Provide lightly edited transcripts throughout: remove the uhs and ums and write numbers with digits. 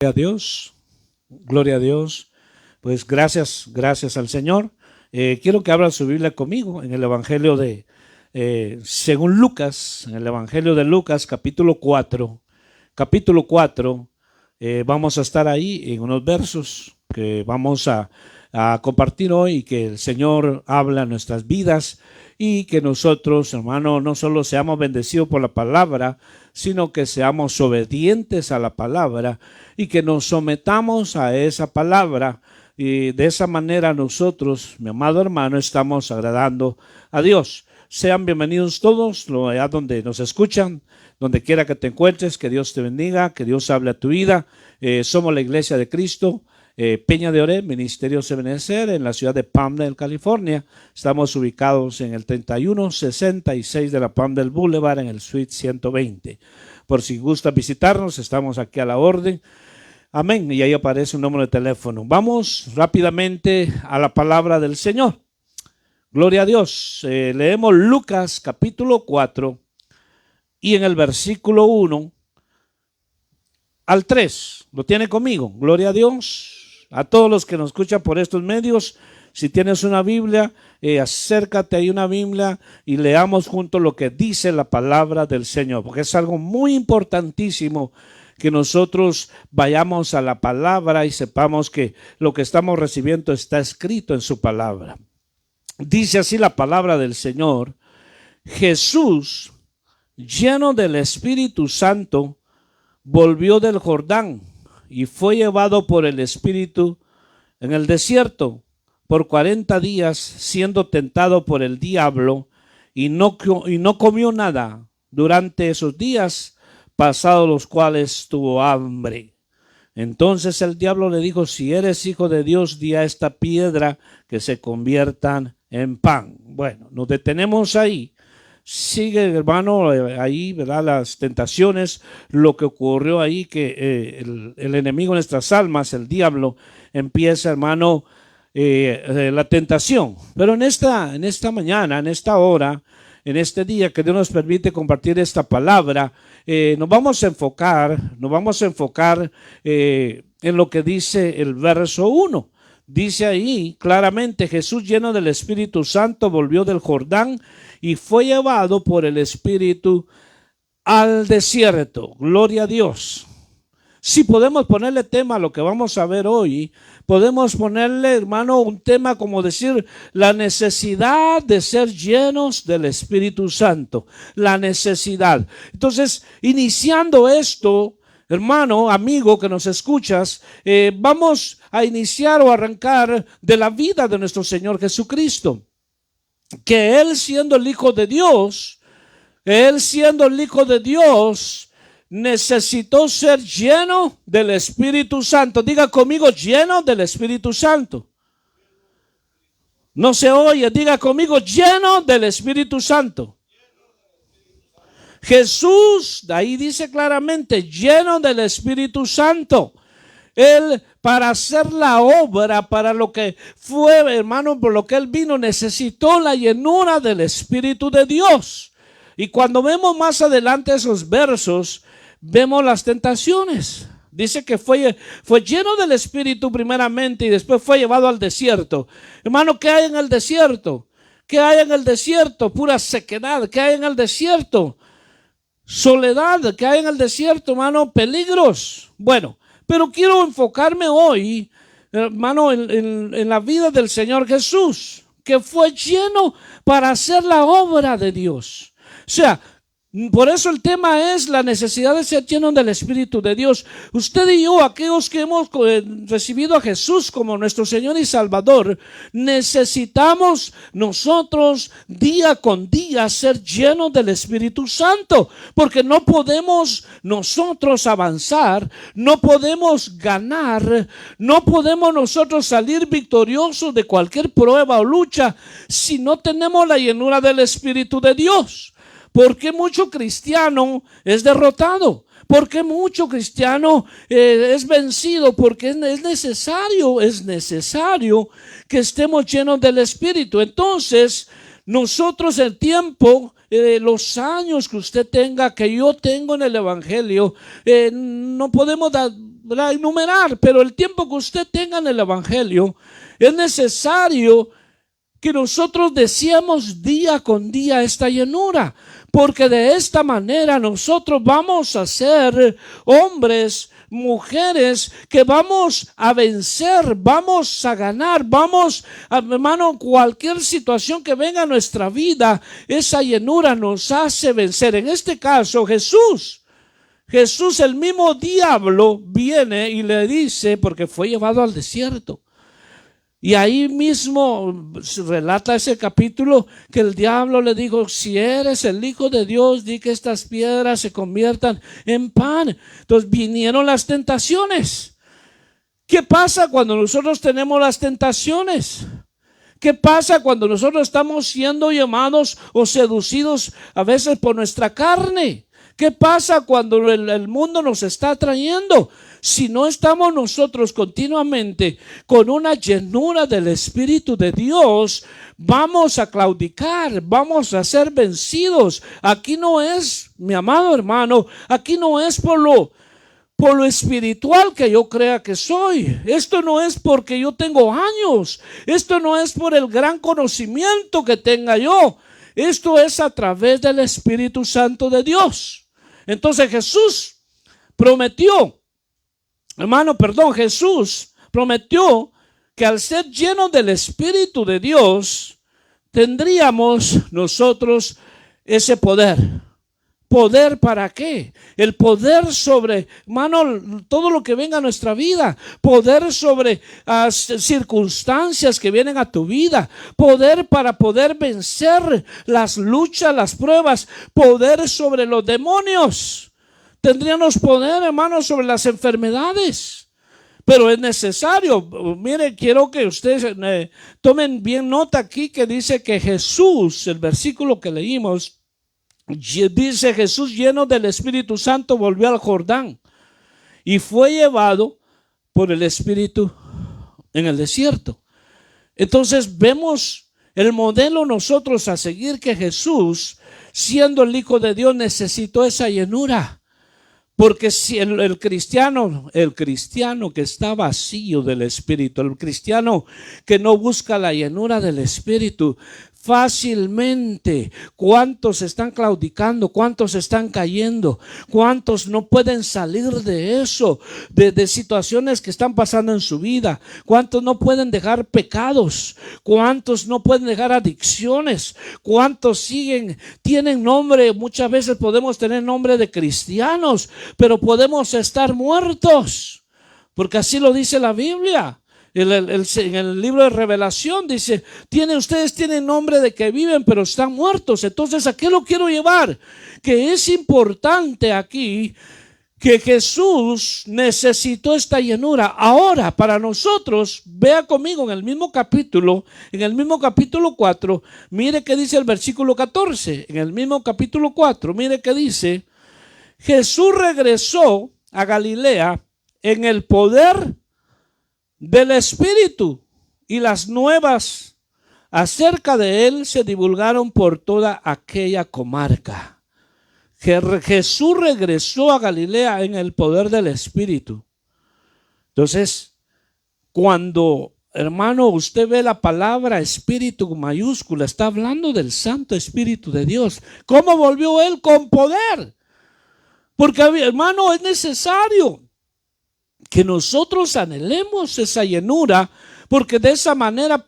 A Dios, gloria a Dios. Pues gracias al Señor. Quiero que abran su Biblia conmigo en el Evangelio de, según Lucas, en el Evangelio de Lucas, capítulo 4. Vamos a estar ahí en unos versos que vamos a compartir hoy y que el Señor habla en nuestras vidas y que nosotros, hermano, no solo seamos bendecidos por la palabra, sino que seamos obedientes a la palabra y que nos sometamos a esa palabra. Y de esa manera nosotros, mi amado hermano, estamos agradando a Dios. Sean bienvenidos todos, allá donde nos escuchan, donde quiera que te encuentres, que Dios te bendiga, que Dios hable a tu vida. Somos la Iglesia de Cristo, Peña de Oreb, Ministerio Ebenezer, en la ciudad de Palmdale, California. Estamos ubicados en el 3166 de la Palmdale Boulevard, en el Suite 120. Por si gusta visitarnos, estamos aquí a la orden. Amén. Y ahí aparece un número de teléfono. Vamos rápidamente a la palabra del Señor. Gloria a Dios. Leemos Lucas capítulo 4 y en el versículo 1 al 3. ¿Lo tiene conmigo? Gloria a Dios. A todos los que nos escuchan por estos medios, si tienes una Biblia, acércate ahí una Biblia y leamos juntos lo que dice la palabra del Señor, porque es algo muy importantísimo que nosotros vayamos a la palabra y sepamos que lo que estamos recibiendo está escrito en su palabra. Dice así la palabra del Señor: Jesús, lleno del Espíritu Santo, volvió del Jordán y fue llevado por el Espíritu en el desierto por 40 días, siendo tentado por el diablo, y no comió nada durante esos días, pasados los cuales tuvo hambre. Entonces el diablo le dijo: si eres hijo de Dios, di a esta piedra que se conviertan en pan. Bueno, nos detenemos ahí. Sigue, hermano, ahí, ¿verdad? Las tentaciones, lo que ocurrió ahí, que el enemigo de nuestras almas, el diablo, empieza, hermano, la tentación. Pero en esta mañana, en esta hora, en este día que Dios nos permite compartir esta palabra, nos vamos a enfocar en lo que dice el verso 1. Dice ahí claramente: Jesús, lleno del Espíritu Santo, volvió del Jordán y fue llevado por el Espíritu al desierto. Gloria a Dios. Si podemos ponerle tema a lo que vamos a ver hoy, podemos ponerle, hermano, un tema como decir la necesidad de ser llenos del Espíritu Santo. La necesidad. Entonces, iniciando esto, hermano, amigo que nos escuchas, vamos a iniciar o arrancar de la vida de nuestro Señor Jesucristo. Que Él siendo el Hijo de Dios, necesitó ser lleno del Espíritu Santo. Diga conmigo: lleno del Espíritu Santo. No se oye, diga conmigo: lleno del Espíritu Santo. Jesús, de ahí dice claramente, lleno del Espíritu Santo. Él, para hacer la obra, para lo que fue, hermano, por lo que Él vino, necesitó la llenura del Espíritu de Dios. Y cuando vemos más adelante esos versos, vemos las tentaciones. Dice que fue lleno del Espíritu primeramente y después fue llevado al desierto. Hermano, ¿qué hay en el desierto? ¿Qué hay en el desierto? Pura sequedad. ¿Qué hay en el desierto? Soledad. ¿Qué hay en el desierto, hermano? Peligros. Bueno, pero quiero enfocarme hoy, hermano, en la vida del Señor Jesús, que fue lleno para hacer la obra de Dios. O sea, por eso el tema es la necesidad de ser lleno del Espíritu de Dios. Usted y yo, aquellos que hemos recibido a Jesús como nuestro Señor y Salvador, necesitamos nosotros día con día ser llenos del Espíritu Santo, porque no podemos nosotros avanzar, no podemos ganar, no podemos nosotros salir victoriosos de cualquier prueba o lucha si no tenemos la llenura del Espíritu de Dios. ¿Por qué mucho cristiano es derrotado? ¿Por qué mucho cristiano es vencido? Porque es necesario que estemos llenos del Espíritu. Entonces, nosotros el tiempo, los años que usted tenga, que yo tengo en el Evangelio, no podemos enumerar, pero el tiempo que usted tenga en el Evangelio, es necesario que nosotros deseemos día con día esta llenura, porque de esta manera nosotros vamos a ser hombres, mujeres que vamos a vencer, vamos a ganar, hermano, cualquier situación que venga a nuestra vida, esa llenura nos hace vencer. En este caso, Jesús, el mismo diablo viene y le dice, porque fue llevado al desierto. Y ahí mismo relata ese capítulo que el diablo le dijo, si eres el Hijo de Dios, di que estas piedras se conviertan en pan. Entonces vinieron las tentaciones. ¿Qué pasa cuando nosotros tenemos las tentaciones? ¿Qué pasa cuando nosotros estamos siendo llamados o seducidos a veces por nuestra carne? ¿Qué pasa cuando el mundo nos está atrayendo? Si no estamos nosotros continuamente con una llenura del Espíritu de Dios, vamos a claudicar, vamos a ser vencidos. Aquí no es, mi amado hermano, aquí no es por lo espiritual que yo crea que soy. Esto no es porque yo tengo años. Esto no es por el gran conocimiento que tenga yo. Esto es a través del Espíritu Santo de Dios. Entonces Jesús prometió que al ser llenos del Espíritu de Dios, tendríamos nosotros ese poder. ¿Poder para qué? El poder sobre, hermano, todo lo que venga a nuestra vida. Poder sobre circunstancias que vienen a tu vida. Poder para poder vencer las luchas, las pruebas. Poder sobre los demonios. Tendríamos poder, hermano, sobre las enfermedades. Pero es necesario. Mire, quiero que ustedes tomen bien nota aquí que dice que Jesús, el versículo que leímos, dice Jesús lleno del Espíritu Santo volvió al Jordán y fue llevado por el Espíritu en el desierto. Entonces vemos el modelo nosotros a seguir, que Jesús, siendo el Hijo de Dios, necesitó esa llenura. Porque si el cristiano que está vacío del Espíritu, el cristiano que no busca la llenura del Espíritu, fácilmente, ¿cuántos están claudicando? ¿Cuántos están cayendo? ¿Cuántos no pueden salir de eso? De situaciones que están pasando en su vida. ¿Cuántos no pueden dejar pecados? ¿Cuántos no pueden dejar adicciones? ¿Cuántos tienen nombre? Muchas veces podemos tener nombre de cristianos, pero podemos estar muertos, porque así lo dice la Biblia. En el libro de Revelación dice, ustedes tienen nombre de que viven, pero están muertos. Entonces, ¿a qué lo quiero llevar? Que es importante aquí que Jesús necesitó esta llenura. Ahora, para nosotros, vea conmigo en el mismo capítulo 4, mire qué dice el versículo 14. En el mismo capítulo 4, mire qué dice: Jesús regresó a Galilea en el poder del Espíritu, y las nuevas acerca de él se divulgaron por toda aquella comarca. Jesús regresó a Galilea en el poder del Espíritu. Entonces, cuando, hermano, usted ve la palabra Espíritu mayúscula, está hablando del Santo Espíritu de Dios. ¿Cómo volvió él? Con poder. Porque, hermano, es necesario que nosotros anhelemos esa llenura, porque de esa manera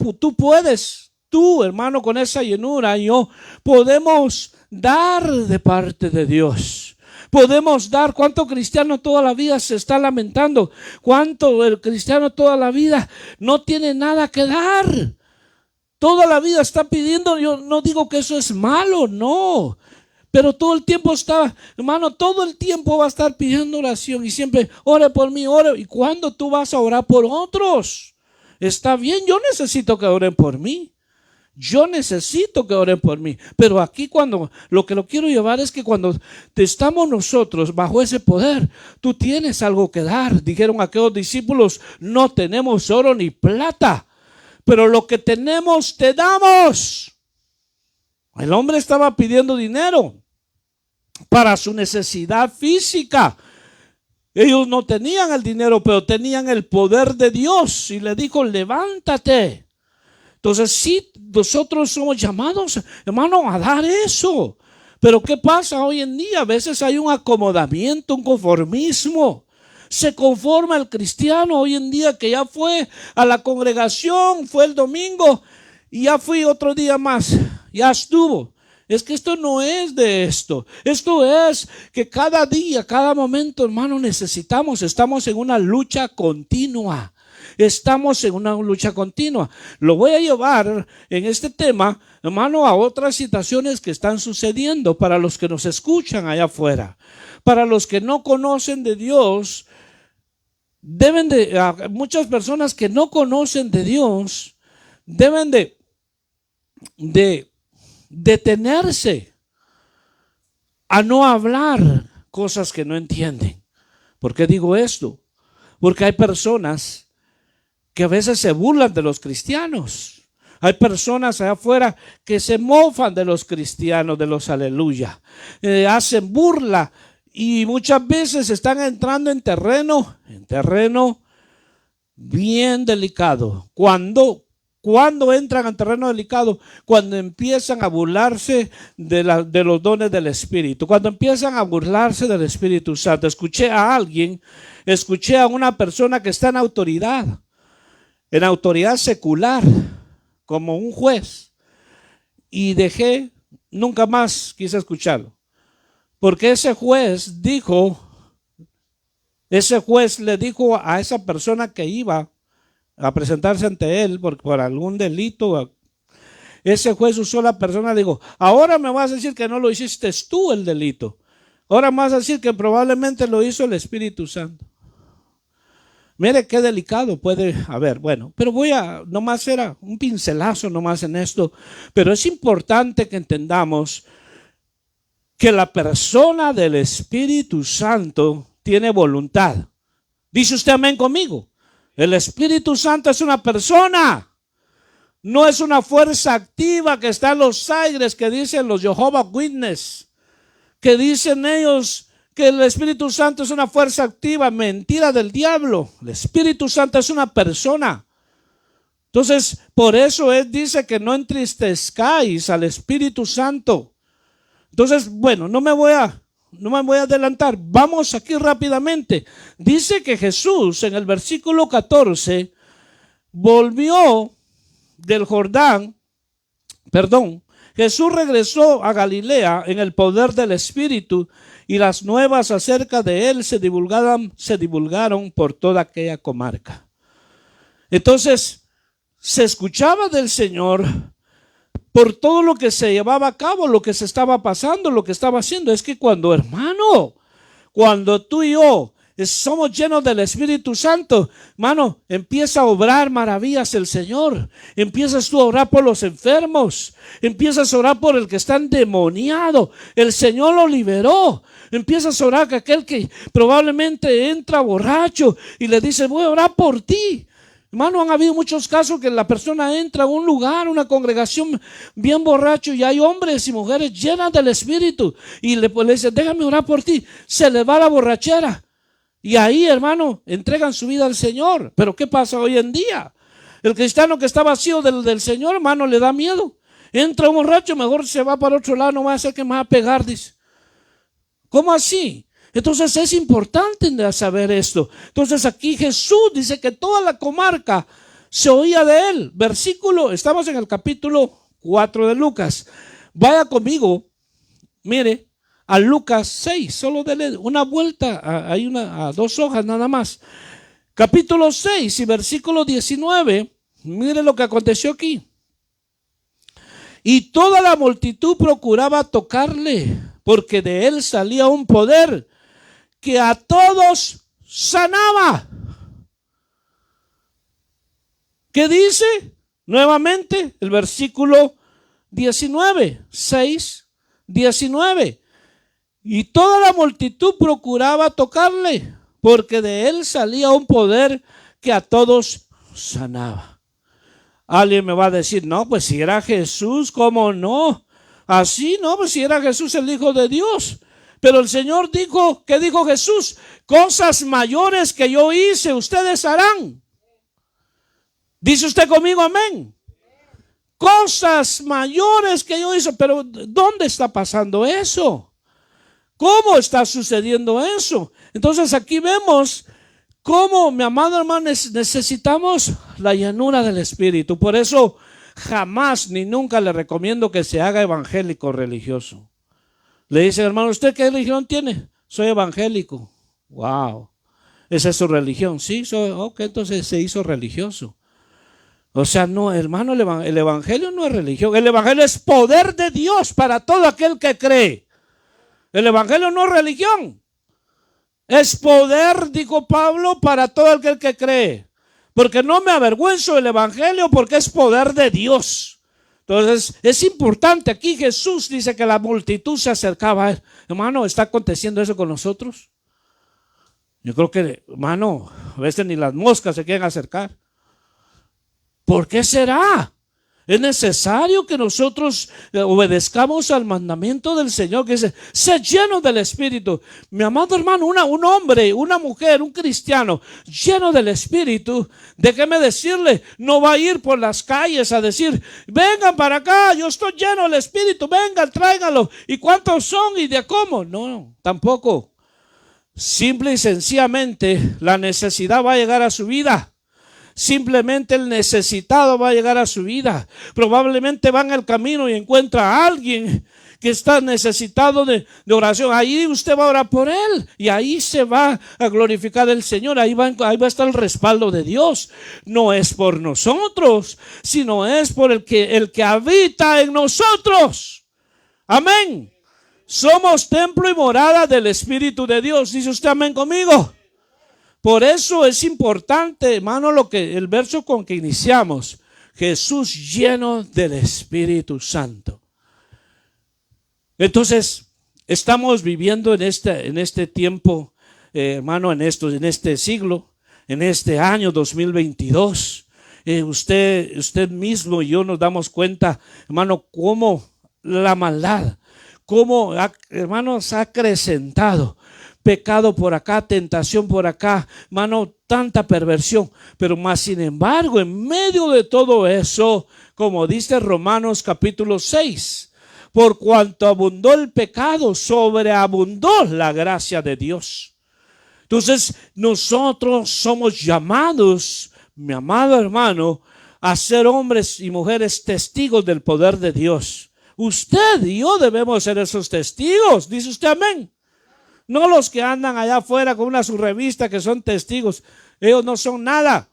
tú, hermano, con esa llenura y yo podemos dar de parte de Dios. Podemos dar. ¿Cuánto cristiano toda la vida se está lamentando? ¿Cuánto el cristiano toda la vida no tiene nada que dar? Toda la vida está pidiendo. Yo no digo que eso es malo, no. Pero todo el tiempo todo el tiempo va a estar pidiendo oración y siempre, ore por mí, ore. ¿Y cuándo tú vas a orar por otros? Está bien, yo necesito que oren por mí. Yo necesito que oren por mí. Pero aquí lo que lo quiero llevar es que cuando estamos nosotros bajo ese poder, tú tienes algo que dar. Dijeron aquellos discípulos, no tenemos oro ni plata, pero lo que tenemos te damos. El hombre estaba pidiendo dinero para su necesidad física. Ellos no tenían el dinero, pero tenían el poder de Dios y le dijo, levántate. Entonces sí, nosotros somos llamados, hermano, a dar eso. Pero ¿qué pasa hoy en día? A veces hay un acomodamiento, un conformismo. Se conforma el cristiano hoy en día que ya fue a la congregación, fue el domingo y ya fui otro día más, ya estuvo. Es que esto no es de esto. Esto es que cada día, cada momento, hermano, estamos en una lucha continua. Estamos en una lucha continua. Lo voy a llevar en este tema, hermano, a otras situaciones que están sucediendo para los que nos escuchan allá afuera. Para los que no conocen de Dios, muchas personas que no conocen de Dios, deben de detenerse a no hablar cosas que no entienden. ¿Por qué digo esto? Porque hay personas que a veces se burlan de los cristianos. Hay personas allá afuera que se mofan de los cristianos, de los aleluya. Hacen burla y muchas veces están entrando en terreno bien delicado. Cuando entran en terreno delicado, cuando empiezan a burlarse de los dones del Espíritu, cuando empiezan a burlarse del Espíritu Santo. Escuché a una persona que está en autoridad secular, como un juez, y nunca más quise escucharlo, porque ese juez le dijo a esa persona que iba a presentarse ante él por algún delito. Ese juez usó la persona, dijo, ahora me vas a decir que no lo hiciste tú el delito. Ahora me vas a decir que probablemente lo hizo el Espíritu Santo. Mire qué delicado puede haber. Bueno, pero nomás era un pincelazo nomás en esto. Pero es importante que entendamos que la persona del Espíritu Santo tiene voluntad. ¿Dice usted amén conmigo? El Espíritu Santo es una persona, no es una fuerza activa que está en los aires, que dicen los Jehovah's Witnesses, que dicen ellos que el Espíritu Santo es una fuerza activa. Mentira del diablo. El Espíritu Santo es una persona. Entonces, por eso él dice que no entristezcáis al Espíritu Santo. Entonces, bueno, no me voy a adelantar. Vamos aquí rápidamente. Dice que Jesús en el versículo 14 volvió del Jordán, Jesús regresó a Galilea en el poder del Espíritu y las nuevas acerca de él se divulgaron por toda aquella comarca. Entonces, se escuchaba del Señor por todo lo que se llevaba a cabo, lo que se estaba pasando, lo que estaba haciendo. Es que cuando tú y yo somos llenos del Espíritu Santo, hermano, empieza a obrar maravillas el Señor. Empiezas tú a orar por los enfermos, empiezas a orar por el que está endemoniado, el Señor lo liberó. Empiezas a orar que aquel que probablemente entra borracho y le dice, voy a orar por ti. Hermano, han habido muchos casos que la persona entra a un lugar, una congregación bien borracho, y hay hombres y mujeres llenas del Espíritu y le dice, déjame orar por ti. Se le va la borrachera y ahí, hermano, entregan su vida al Señor. Pero ¿qué pasa hoy en día? El cristiano que está vacío del Señor, hermano, le da miedo. Entra un borracho, mejor se va para otro lado, no va a hacer que me va a pegar, dice. ¿Cómo así? Entonces es importante saber esto. Entonces aquí Jesús dice que toda la comarca se oía de él. Estamos en el capítulo 4 de Lucas. Vaya conmigo, mire, a Lucas 6. Solo dele una vuelta, a 2 hojas nada más. Capítulo 6 y versículo 19. Mire lo que aconteció aquí. Y toda la multitud procuraba tocarle, porque de él salía un poder que a todos sanaba. ¿Qué dice? Nuevamente el versículo 19, 6, 19. Y toda la multitud procuraba tocarle, porque de él salía un poder que a todos sanaba. Alguien me va a decir, no, pues si era Jesús, ¿cómo no? Así, no, pues si era Jesús el Hijo de Dios. Pero el Señor dijo, ¿qué dijo Jesús? Cosas mayores que yo hice, ustedes harán. Dice usted conmigo, amén. Cosas mayores que yo hice, pero ¿dónde está pasando eso? ¿Cómo está sucediendo eso? Entonces aquí vemos cómo, mi amado hermano, necesitamos la llanura del Espíritu. Por eso jamás ni nunca le recomiendo que se haga evangélico religioso. Le dice, hermano, ¿usted qué religión tiene? Soy evangélico. Wow. ¿Esa es su religión? Sí, ok, entonces se hizo religioso. O sea, no, hermano, el evangelio no es religión. El evangelio es poder de Dios para todo aquel que cree. El evangelio no es religión. Es poder, dijo Pablo, para todo aquel que cree. Porque no me avergüenzo del evangelio, porque es poder de Dios. Entonces, es importante. Aquí Jesús dice que la multitud se acercaba a él. Hermano, ¿está aconteciendo eso con nosotros? Yo creo que, hermano, a veces ni las moscas se quieren acercar. ¿Por qué será? Es necesario que nosotros obedezcamos al mandamiento del Señor que dice, sé lleno del Espíritu. Mi amado hermano, un hombre, una mujer, un cristiano lleno del Espíritu, déjeme decirle, no va a ir por las calles a decir, vengan para acá, yo estoy lleno del Espíritu, vengan, tráiganlo. ¿Y cuántos son y de cómo? No, tampoco. Simple y sencillamente la necesidad va a llegar a su vida. Simplemente el necesitado va a llegar a su vida. Probablemente va en el camino y encuentra a alguien que está necesitado de oración. Ahí usted va a orar por él y ahí se va a glorificar el Señor. Ahí va a estar el respaldo de Dios. No es por nosotros, sino es por el que habita en nosotros. Amén. Somos templo y morada del Espíritu de Dios. ¿Dice usted amén conmigo? Por eso es importante, hermano, el verso con que iniciamos. Jesús lleno del Espíritu Santo. Entonces, estamos viviendo en este tiempo, hermano, en este siglo, en este año 2022. Usted mismo y yo nos damos cuenta, hermano, cómo la maldad, cómo, hermanos, ha acrecentado. Pecado por acá, tentación por acá, hermano, tanta perversión. Pero más sin embargo, en medio de todo eso, como dice Romanos capítulo 6, por cuanto abundó el pecado, sobreabundó la gracia de Dios. Entonces, nosotros somos llamados, mi amado hermano, a ser hombres y mujeres testigos del poder de Dios. Usted y yo debemos ser esos testigos. ¿Dice usted amén? No los que andan allá afuera con una subrevista que son testigos. Ellos no son nada.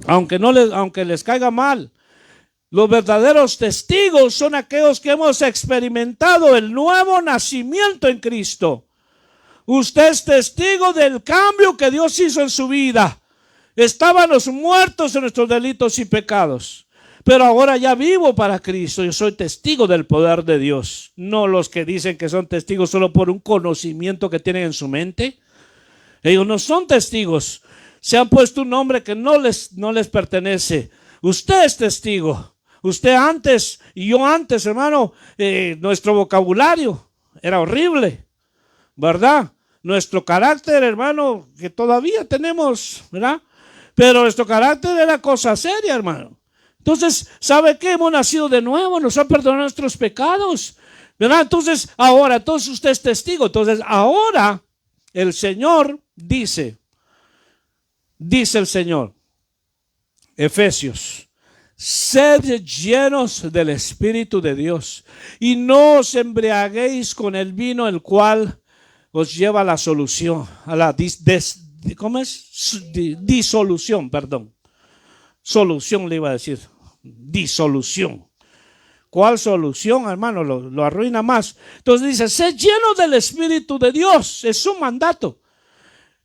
aunque les caiga mal. Los verdaderos testigos son aquellos que hemos experimentado el nuevo nacimiento en Cristo. Usted es testigo del cambio que Dios hizo en su vida. Estábamos muertos en nuestros delitos y pecados. Pero ahora ya vivo para Cristo. Yo soy testigo del poder de Dios. No los que dicen que son testigos solo por un conocimiento que tienen en su mente. Ellos no son testigos. Se han puesto un nombre que no les pertenece. Usted es testigo. Usted antes y yo antes, hermano, nuestro vocabulario era horrible, ¿verdad? Nuestro carácter, hermano, que todavía tenemos, ¿verdad? Pero nuestro carácter era cosa seria, hermano. Entonces, ¿sabe qué? Hemos nacido de nuevo, nos han perdonado nuestros pecados, ¿verdad? Entonces usted es testigo. Entonces, ahora el Señor dice el Señor, Efesios, sed llenos del Espíritu de Dios y no os embriaguéis con el vino, el cual os lleva a la solución, a la disolución, perdón. Solución le iba a decir, disolución. ¿Cuál solución, hermano? Lo arruina más. Entonces dice, sé lleno del Espíritu de Dios, es su mandato.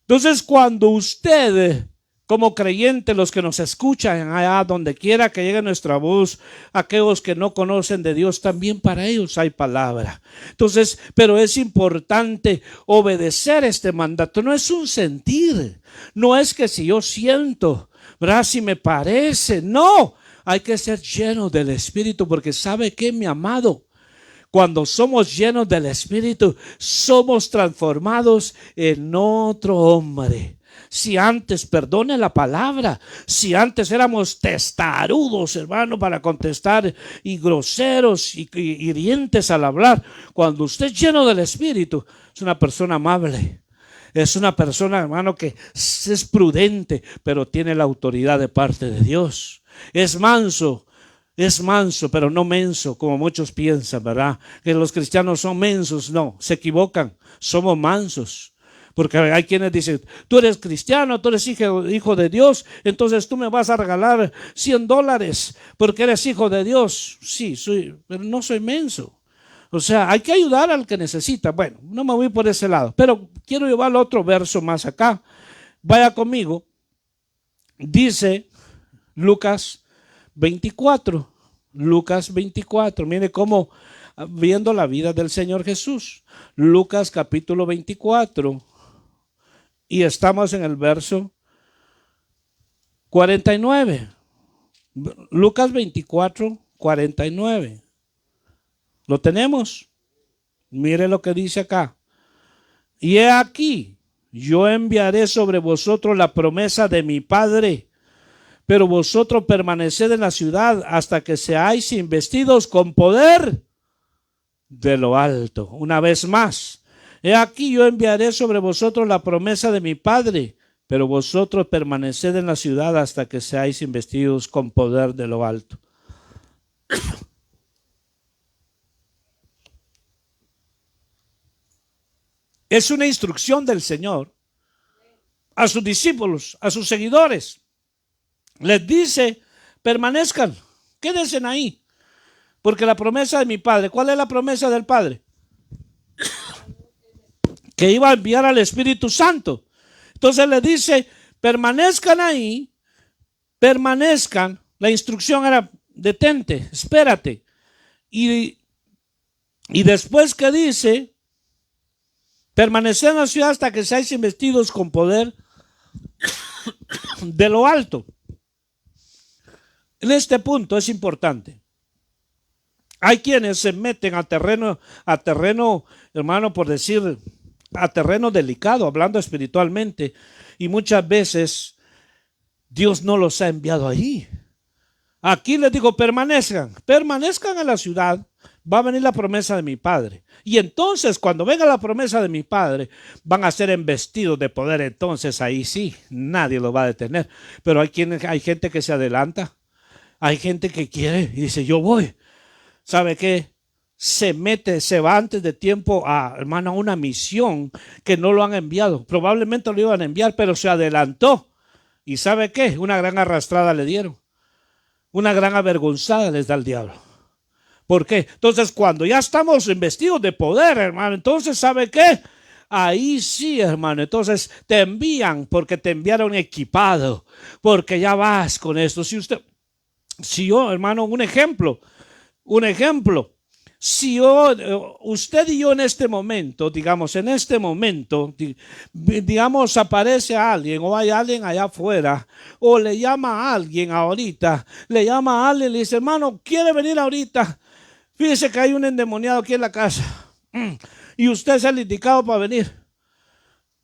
Entonces cuando usted, como creyente, los que nos escuchan allá donde quiera que llegue nuestra voz, aquellos que no conocen de Dios, también para ellos hay palabra. Entonces, pero es importante obedecer este mandato. No es un sentir, no es que si yo siento, ¿verdad? Si me parece, no, hay que ser lleno del Espíritu, porque ¿sabe qué, mi amado? Cuando somos llenos del Espíritu, somos transformados en otro hombre. Si antes, perdone la palabra, si antes éramos testarudos, hermano, para contestar y groseros y hirientes al hablar, cuando usted es lleno del Espíritu, es una persona amable. Es una persona, hermano, que es prudente, pero tiene la autoridad de parte de Dios. Es manso, pero no menso, como muchos piensan, ¿verdad? Que los cristianos son mensos. No, se equivocan, somos mansos. Porque hay quienes dicen, tú eres cristiano, tú eres hijo de Dios, entonces tú me vas a regalar $100 porque eres hijo de Dios. Sí, pero no soy menso. O sea, hay que ayudar al que necesita. Bueno, no me voy por ese lado, pero quiero llevar al otro verso más acá. Vaya conmigo. Dice Lucas 24. Lucas 24. Mire cómo, viendo la vida del Señor Jesús. Lucas capítulo 24. Y estamos en el verso 49. Lucas 24, 49. ¿Lo tenemos? Mire lo que dice acá. Y he aquí, yo enviaré sobre vosotros la promesa de mi Padre, pero vosotros permaneced en la ciudad hasta que seáis investidos con poder de lo alto. Una vez más. He aquí yo enviaré sobre vosotros la promesa de mi Padre, pero vosotros permaneced en la ciudad hasta que seáis investidos con poder de lo alto. Es una instrucción del Señor a sus discípulos, a sus seguidores. Les dice, permanezcan, quédense ahí, porque la promesa de mi Padre, ¿cuál es la promesa del Padre? Que iba a enviar al Espíritu Santo. Entonces le dice, permanezcan ahí, permanezcan. La instrucción era, detente, espérate. Y después que dice, permaneced en la ciudad hasta que seáis investidos con poder de lo alto. En este punto es importante. Hay quienes se meten a terreno, hermano, por decir, a terreno delicado, hablando espiritualmente, y muchas veces Dios no los ha enviado ahí. Aquí les digo, permanezcan en la ciudad, va a venir la promesa de mi Padre. Y entonces, cuando venga la promesa de mi Padre, van a ser embestidos de poder. Entonces, ahí sí, nadie los va a detener. Pero hay gente que se adelanta, hay gente que quiere y dice, yo voy. ¿Sabe qué? Se va antes de tiempo hermano, a una misión que no lo han enviado. Probablemente lo iban a enviar, pero se adelantó. ¿Y sabe qué? Una gran arrastrada le dieron. Una gran avergonzada les da el diablo. ¿Por qué? Entonces, cuando ya estamos investidos de poder, hermano, entonces, ¿sabe qué? Ahí sí, hermano. Entonces, te envían porque te enviaron equipado, porque ya vas con esto. Si yo, hermano, un ejemplo. Si usted y yo en este momento, digamos, aparece a alguien o hay alguien allá afuera o le llama a alguien ahorita, le dice, hermano, ¿quiere venir ahorita? Fíjese que hay un endemoniado aquí en la casa y usted es el indicado para venir.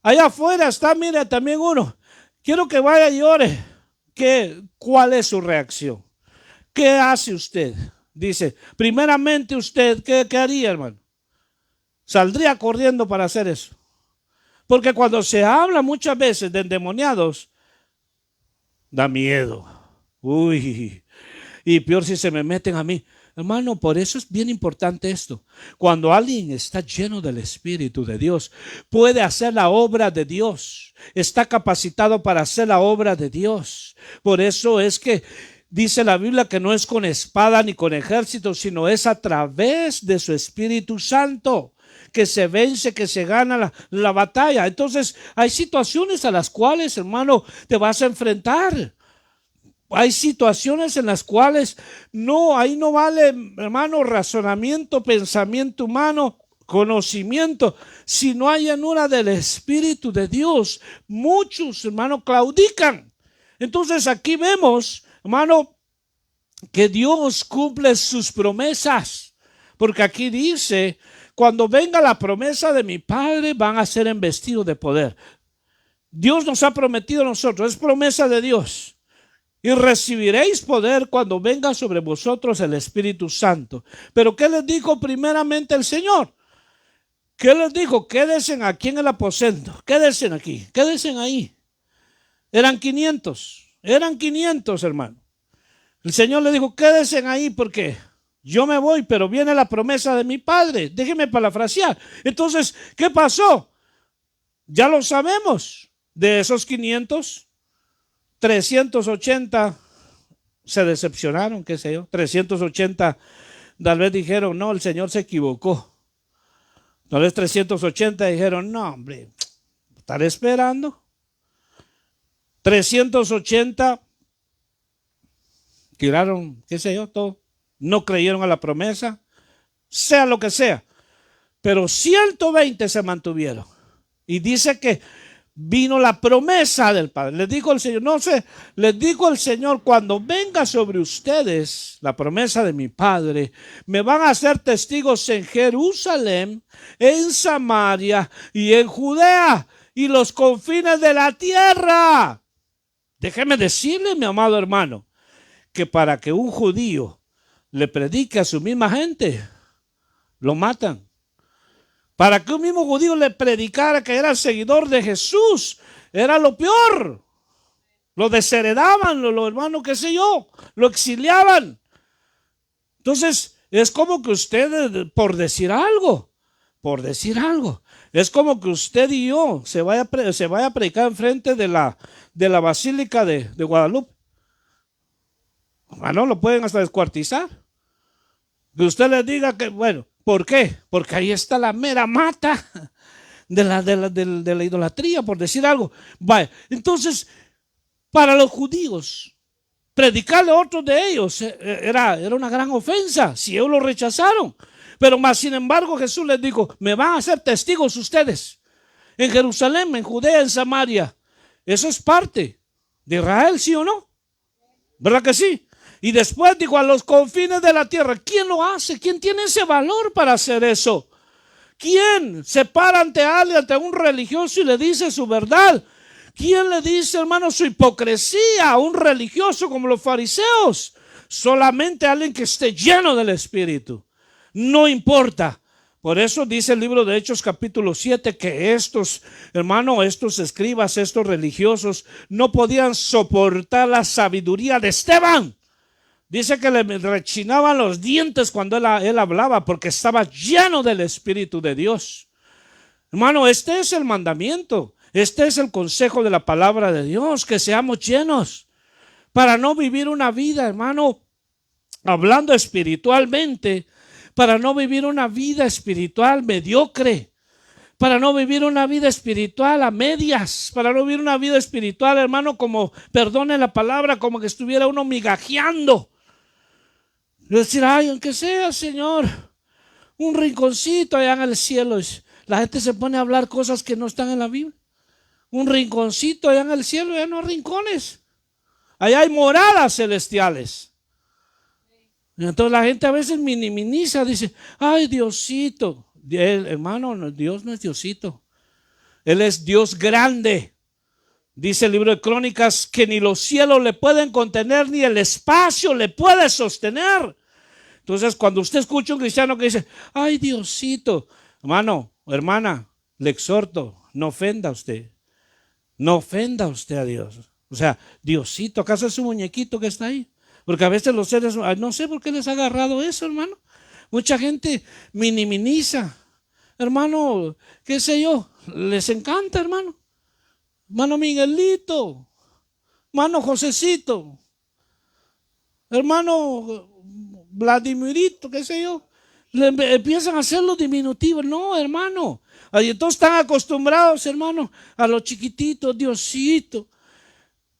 Allá afuera está, mire, también uno. Quiero que vaya y ore. ¿Cuál es su reacción? ¿Qué hace usted? Dice, primeramente usted, ¿qué haría, hermano? Saldría corriendo para hacer eso. Porque cuando se habla muchas veces de endemoniados, da miedo. Uy, y peor si se me meten a mí. Hermano, por eso es bien importante esto. Cuando alguien está lleno del Espíritu de Dios, puede hacer la obra de Dios. Está capacitado para hacer la obra de Dios. Por eso es que dice la Biblia que no es con espada ni con ejército, sino es a través de su Espíritu Santo que se vence, que se gana la batalla. Entonces, hay situaciones a las cuales, hermano, te vas a enfrentar. Hay situaciones en las cuales ahí no vale, hermano, razonamiento, pensamiento humano, conocimiento. Si no hay llenura del Espíritu de Dios, muchos, hermano, claudican. Entonces, aquí vemos, hermano, que Dios cumple sus promesas. Porque aquí dice, cuando venga la promesa de mi Padre, van a ser embestidos de poder. Dios nos ha prometido a nosotros, es promesa de Dios. Y recibiréis poder cuando venga sobre vosotros el Espíritu Santo. Pero ¿qué les dijo primeramente el Señor? ¿Qué les dijo? Quédense aquí en el aposento. Quédense aquí. Quédense ahí. Eran 500. Eran 500, hermano. El Señor le dijo, quédense ahí porque yo me voy, pero viene la promesa de mi Padre. Déjenme parafrasear. Entonces, ¿qué pasó? Ya lo sabemos. De esos 500, 380 se decepcionaron, qué sé yo. 380 tal vez dijeron, no, el Señor se equivocó. Tal vez 380 dijeron, no, hombre, estaré esperando. 380 tiraron, qué sé yo, todo. No creyeron a la promesa, sea lo que sea. Pero 120 se mantuvieron. Y dice que vino la promesa del Padre. Les dijo el Señor, no sé, les dijo el Señor, cuando venga sobre ustedes la promesa de mi Padre, me van a ser testigos en Jerusalén, en Samaria y en Judea y los confines de la tierra. Déjeme decirle, mi amado hermano, que para que un judío le predique a su misma gente, lo matan. Para que un mismo judío le predicara que era seguidor de Jesús, era lo peor. Lo desheredaban, los hermanos, qué sé yo, lo exiliaban. Entonces, es como que usted, por decir algo, es como que usted y yo se vaya a predicar enfrente de la Basílica de Guadalupe. Bueno, lo pueden hasta descuartizar. Que usted le diga que, bueno, ¿por qué? Porque ahí está la mera mata de la idolatría, por decir algo. Vaya, entonces, para los judíos, predicarle a otros de ellos era una gran ofensa, si ellos lo rechazaron. Pero más sin embargo Jesús les dijo, me van a ser testigos ustedes en Jerusalén, en Judea, en Samaria. Eso es parte de Israel, ¿sí o no? ¿Verdad que sí? Y después dijo, a los confines de la tierra. ¿Quién lo hace? ¿Quién tiene ese valor para hacer eso? ¿Quién se para ante alguien, ante un religioso y le dice su verdad? ¿Quién le dice, hermano, su hipocresía a un religioso como los fariseos? Solamente alguien que esté lleno del Espíritu. No importa. Por eso dice el libro de Hechos capítulo 7 que estos, hermano, estos escribas, estos religiosos no podían soportar la sabiduría de Esteban. Dice que le rechinaban los dientes cuando él hablaba porque estaba lleno del Espíritu de Dios. Hermano, este es el mandamiento. Este es el consejo de la palabra de Dios, que seamos llenos para no vivir una vida, hermano, hablando espiritualmente, para no vivir una vida espiritual mediocre, para no vivir una vida espiritual a medias, para no vivir una vida espiritual, hermano, como, perdone la palabra, como que estuviera uno migajeando. Decir, ay, aunque sea, Señor, un rinconcito allá en el cielo. La gente se pone a hablar cosas que no están en la Biblia. Un rinconcito allá en el cielo, ya no hay rincones. Allá hay moradas celestiales. Entonces la gente a veces minimiza, dice, ay, Diosito. Hermano, Dios no es Diosito. Él es Dios grande. Dice el libro de Crónicas que ni los cielos le pueden contener, ni el espacio le puede sostener. Entonces, cuando usted escucha a un cristiano que dice, ay, Diosito, hermano, hermana, le exhorto, no ofenda a usted. No ofenda usted a Dios. O sea, Diosito, ¿acaso es un muñequito que está ahí? Porque a veces los seres, no sé por qué les ha agarrado eso, hermano. Mucha gente minimiza. Hermano, qué sé yo, les encanta, hermano. Hermano Miguelito, hermano Josecito, hermano Vladimirito, qué sé yo. Le empiezan a hacer los diminutivos. No, hermano. Y entonces están acostumbrados, hermano, a los chiquititos, Diosito.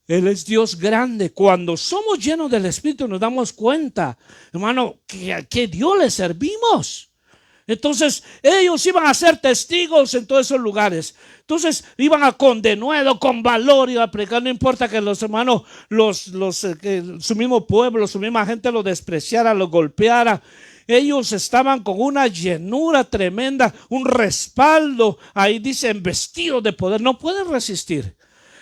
Él es Dios grande. Cuando somos llenos del Espíritu nos damos cuenta, hermano, que Dios le servimos. Entonces ellos iban a ser testigos en todos esos lugares. Entonces iban a con denuedo, con valor, iban a predicar. No importa que los hermanos, su mismo pueblo, su misma gente lo despreciara, lo golpeara. ellos estaban con una llenura tremenda, un respaldo. Ahí dicen vestidos de poder, no pueden resistir.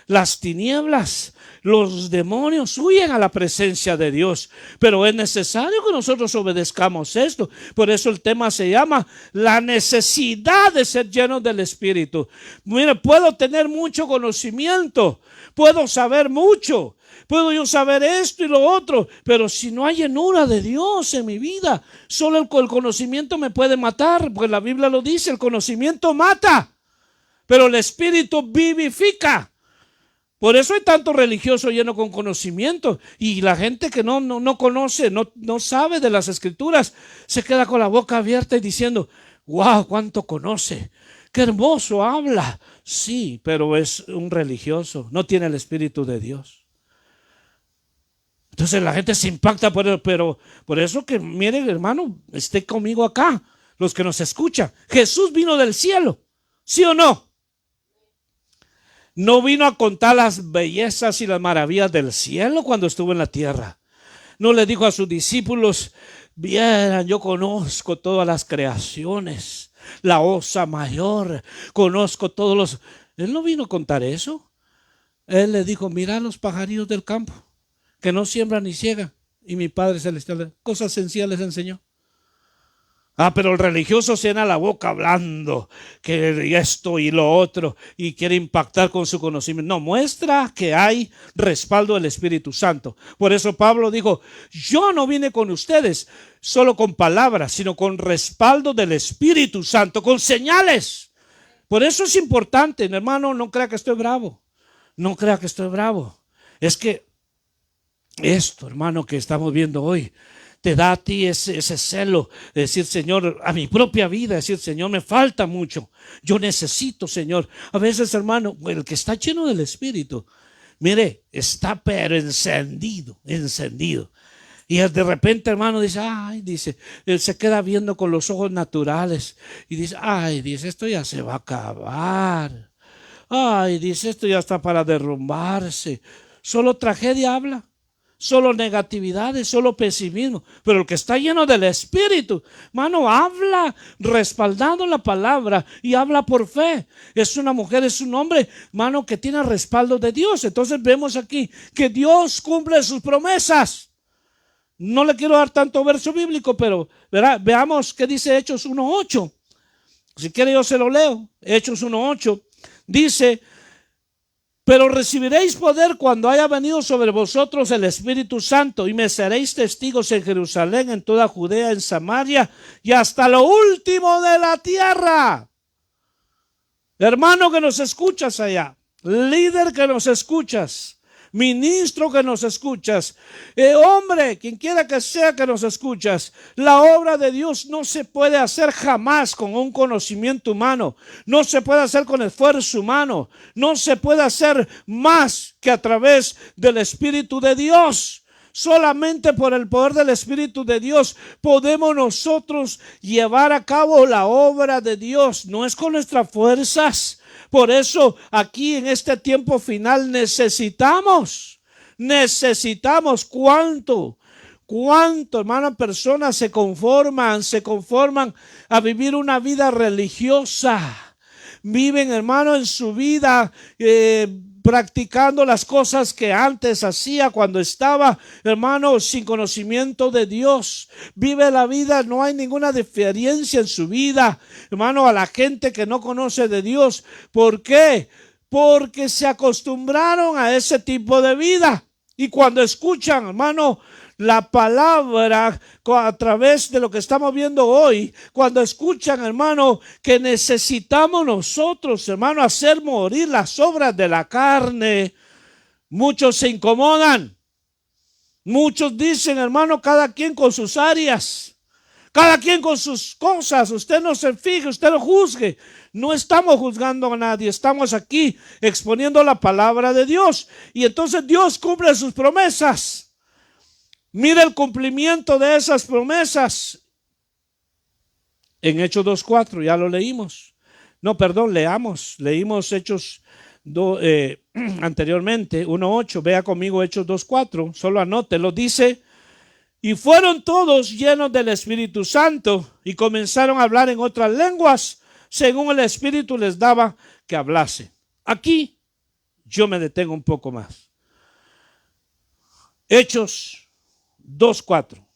Las tinieblas, los demonios huyen a la presencia de Dios, pero es necesario que nosotros obedezcamos esto. Por eso el tema se llama la necesidad de ser llenos del Espíritu. Mire, puedo tener mucho conocimiento, puedo saber mucho, puedo yo saber esto y lo otro, pero si no hay llenura de Dios en mi vida, solo el conocimiento me puede matar, porque la Biblia lo dice, el conocimiento mata, pero el Espíritu vivifica. Por eso hay tanto religioso lleno con conocimiento, y la gente que no conoce, no sabe de las Escrituras, se queda con la boca abierta y diciendo, wow, cuánto conoce, qué hermoso habla. Sí, pero es un religioso, no tiene el Espíritu de Dios. Entonces la gente se impacta pero por eso que miren, hermano, esté conmigo acá, los que nos escuchan. Jesús vino del cielo, ¿sí o no? No vino a contar las bellezas y las maravillas del cielo cuando estuvo en la tierra. No le dijo a sus discípulos, vieran, yo conozco todas las creaciones, la osa mayor, conozco todos los... Él no vino a contar eso. Él le dijo, mira los pajarillos del campo, que no siembran ni ciegan, y mi Padre Celestial, cosas sencillas les enseñó. Pero el religioso se llena la boca hablando que esto y lo otro y quiere impactar con su conocimiento. No, muestra que hay respaldo del Espíritu Santo. Por eso Pablo dijo, yo no vine con ustedes solo con palabras, sino con respaldo del Espíritu Santo, con señales. Por eso es importante, hermano, no crea que estoy bravo. No crea que estoy bravo. Es que esto, hermano, que estamos viendo hoy, te da a ti ese celo de decir, Señor, a mi propia vida, decir, Señor, me falta mucho, yo necesito, Señor. A veces, hermano, el que está lleno del Espíritu, mire, está pero encendido. Y de repente, hermano, dice, él se queda viendo con los ojos naturales y dice, dice, esto ya se va a acabar. Dice, esto ya está para derrumbarse. Solo tragedia habla. Solo negatividades, solo pesimismo. Pero el que está lleno del Espíritu, mano, habla respaldando la palabra y habla por fe. Es una mujer, es un hombre, mano, que tiene respaldo de Dios. Entonces vemos aquí que Dios cumple sus promesas. No le quiero dar tanto verso bíblico, pero veamos qué dice Hechos 1:8. Si quiere yo se lo leo. Hechos 1:8 dice, pero recibiréis poder cuando haya venido sobre vosotros el Espíritu Santo, y me seréis testigos en Jerusalén, en toda Judea, en Samaria y hasta lo último de la tierra. Hermano que nos escuchas allá, líder que nos escuchas, ministro que nos escuchas, hombre, quien quiera que sea que nos escuchas, la obra de Dios no se puede hacer jamás con un conocimiento humano, no se puede hacer con esfuerzo humano, no se puede hacer más que a través del Espíritu de Dios. Solamente por el poder del Espíritu de Dios podemos nosotros llevar a cabo la obra de Dios, no es con nuestras fuerzas. Por eso aquí en este tiempo final necesitamos cuánto, hermano, personas se conforman a vivir una vida religiosa. Viven, hermano, en su vida practicando las cosas que antes hacía cuando estaba, hermano, sin conocimiento de Dios. Vive la vida, no hay ninguna diferencia en su vida, hermano, a la gente que no conoce de Dios. ¿Por qué? Porque se acostumbraron a ese tipo de vida. Y cuando escuchan, hermano, la palabra a través de lo que estamos viendo hoy, cuando escuchan, hermano, que necesitamos nosotros, hermano, hacer morir las obras de la carne, muchos se incomodan. Muchos dicen, hermano, cada quien con sus áreas, cada quien con sus cosas. Usted no se fije, usted no juzgue. No estamos juzgando a nadie, estamos aquí exponiendo la palabra de Dios. Y entonces Dios cumple sus promesas. Mira el cumplimiento de esas promesas en Hechos 2:4, ya lo leímos. Leímos Hechos anteriormente, 1:8. Vea conmigo Hechos 2:4, solo anótelo. Dice, Y fueron todos llenos del Espíritu Santo y comenzaron a hablar en otras lenguas, según el Espíritu les daba que hablase. Aquí yo me detengo un poco más. Hechos 2:4.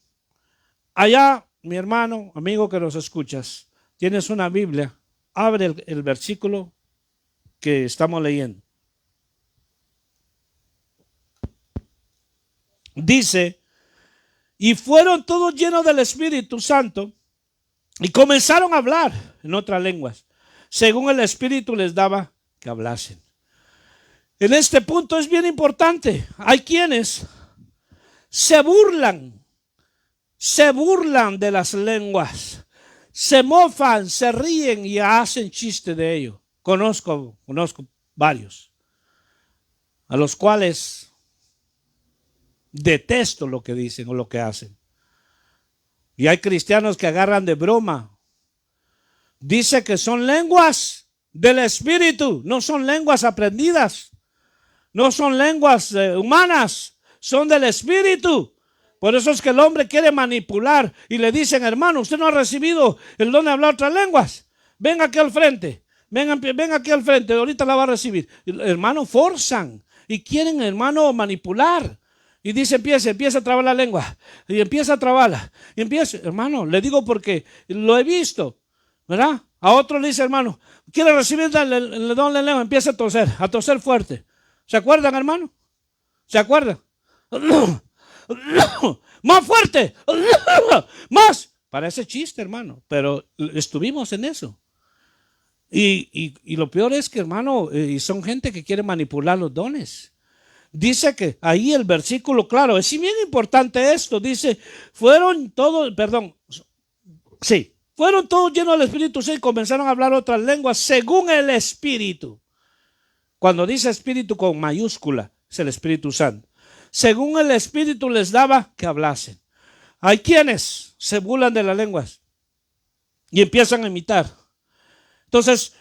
Allá, mi hermano, amigo que nos escuchas, tienes una Biblia, abre el versículo que estamos leyendo. Dice: y fueron todos llenos del Espíritu Santo y comenzaron a hablar en otras lenguas, según el Espíritu les daba que hablasen. En este punto es bien importante. Hay quienes se burlan de las lenguas, se mofan, se ríen y hacen chiste de ello. Conozco varios, a los cuales detesto lo que dicen o lo que hacen. Y hay cristianos que agarran de broma. Dice que son lenguas del Espíritu, no son lenguas aprendidas, no son lenguas humanas, son del Espíritu. Por eso es que el hombre quiere manipular y le dicen: hermano, usted no ha recibido el don de hablar otras lenguas, venga aquí al frente, venga aquí al frente, ahorita la va a recibir. Hermano, forzan y quieren, hermano, manipular. Y dice: empieza a trabar la lengua. Y empieza a trabarla. Y empieza, hermano, le digo porque lo he visto, ¿verdad? A otro le dice: hermano, ¿quiere recibir el don de la lengua? Empieza a toser fuerte. ¿Se acuerdan, hermano? ¿Se acuerdan? Más fuerte. Más. Parece chiste, hermano, pero estuvimos en eso. Y lo peor es que, hermano, son gente que quiere manipular los dones. Dice que ahí el versículo, claro, es bien importante esto. Dice: fueron todos llenos del Espíritu Santo y comenzaron a hablar otras lenguas según el Espíritu. Cuando dice Espíritu con mayúscula, es el Espíritu Santo. Según el Espíritu les daba que hablasen. Hay quienes se burlan de las lenguas y empiezan a imitar. Entonces,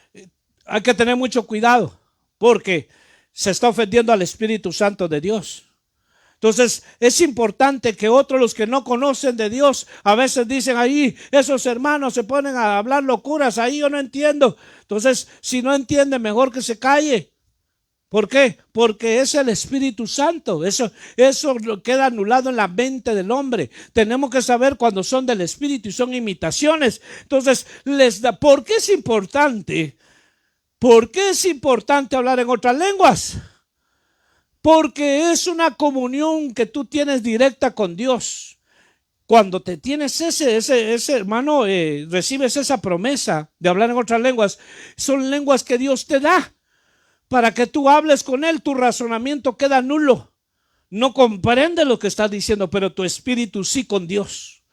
hay que tener mucho cuidado, porque se está ofendiendo al Espíritu Santo de Dios. Entonces es importante que otros, los que no conocen de Dios, a veces dicen ahí, esos hermanos se ponen a hablar locuras, ahí yo no entiendo. Entonces, si no entiende, mejor que se calle. ¿Por qué? Porque es el Espíritu Santo. Eso queda anulado en la mente del hombre. Tenemos que saber cuando son del Espíritu y son imitaciones. Entonces, ¿por qué es importante? ¿Por qué es importante hablar en otras lenguas? Porque es una comunión que tú tienes directa con Dios. Cuando te tienes ese hermano, recibes esa promesa de hablar en otras lenguas. Son lenguas que Dios te da para que tú hables con Él. Tu razonamiento queda nulo. No comprende lo que estás diciendo, pero tu espíritu sí con Dios.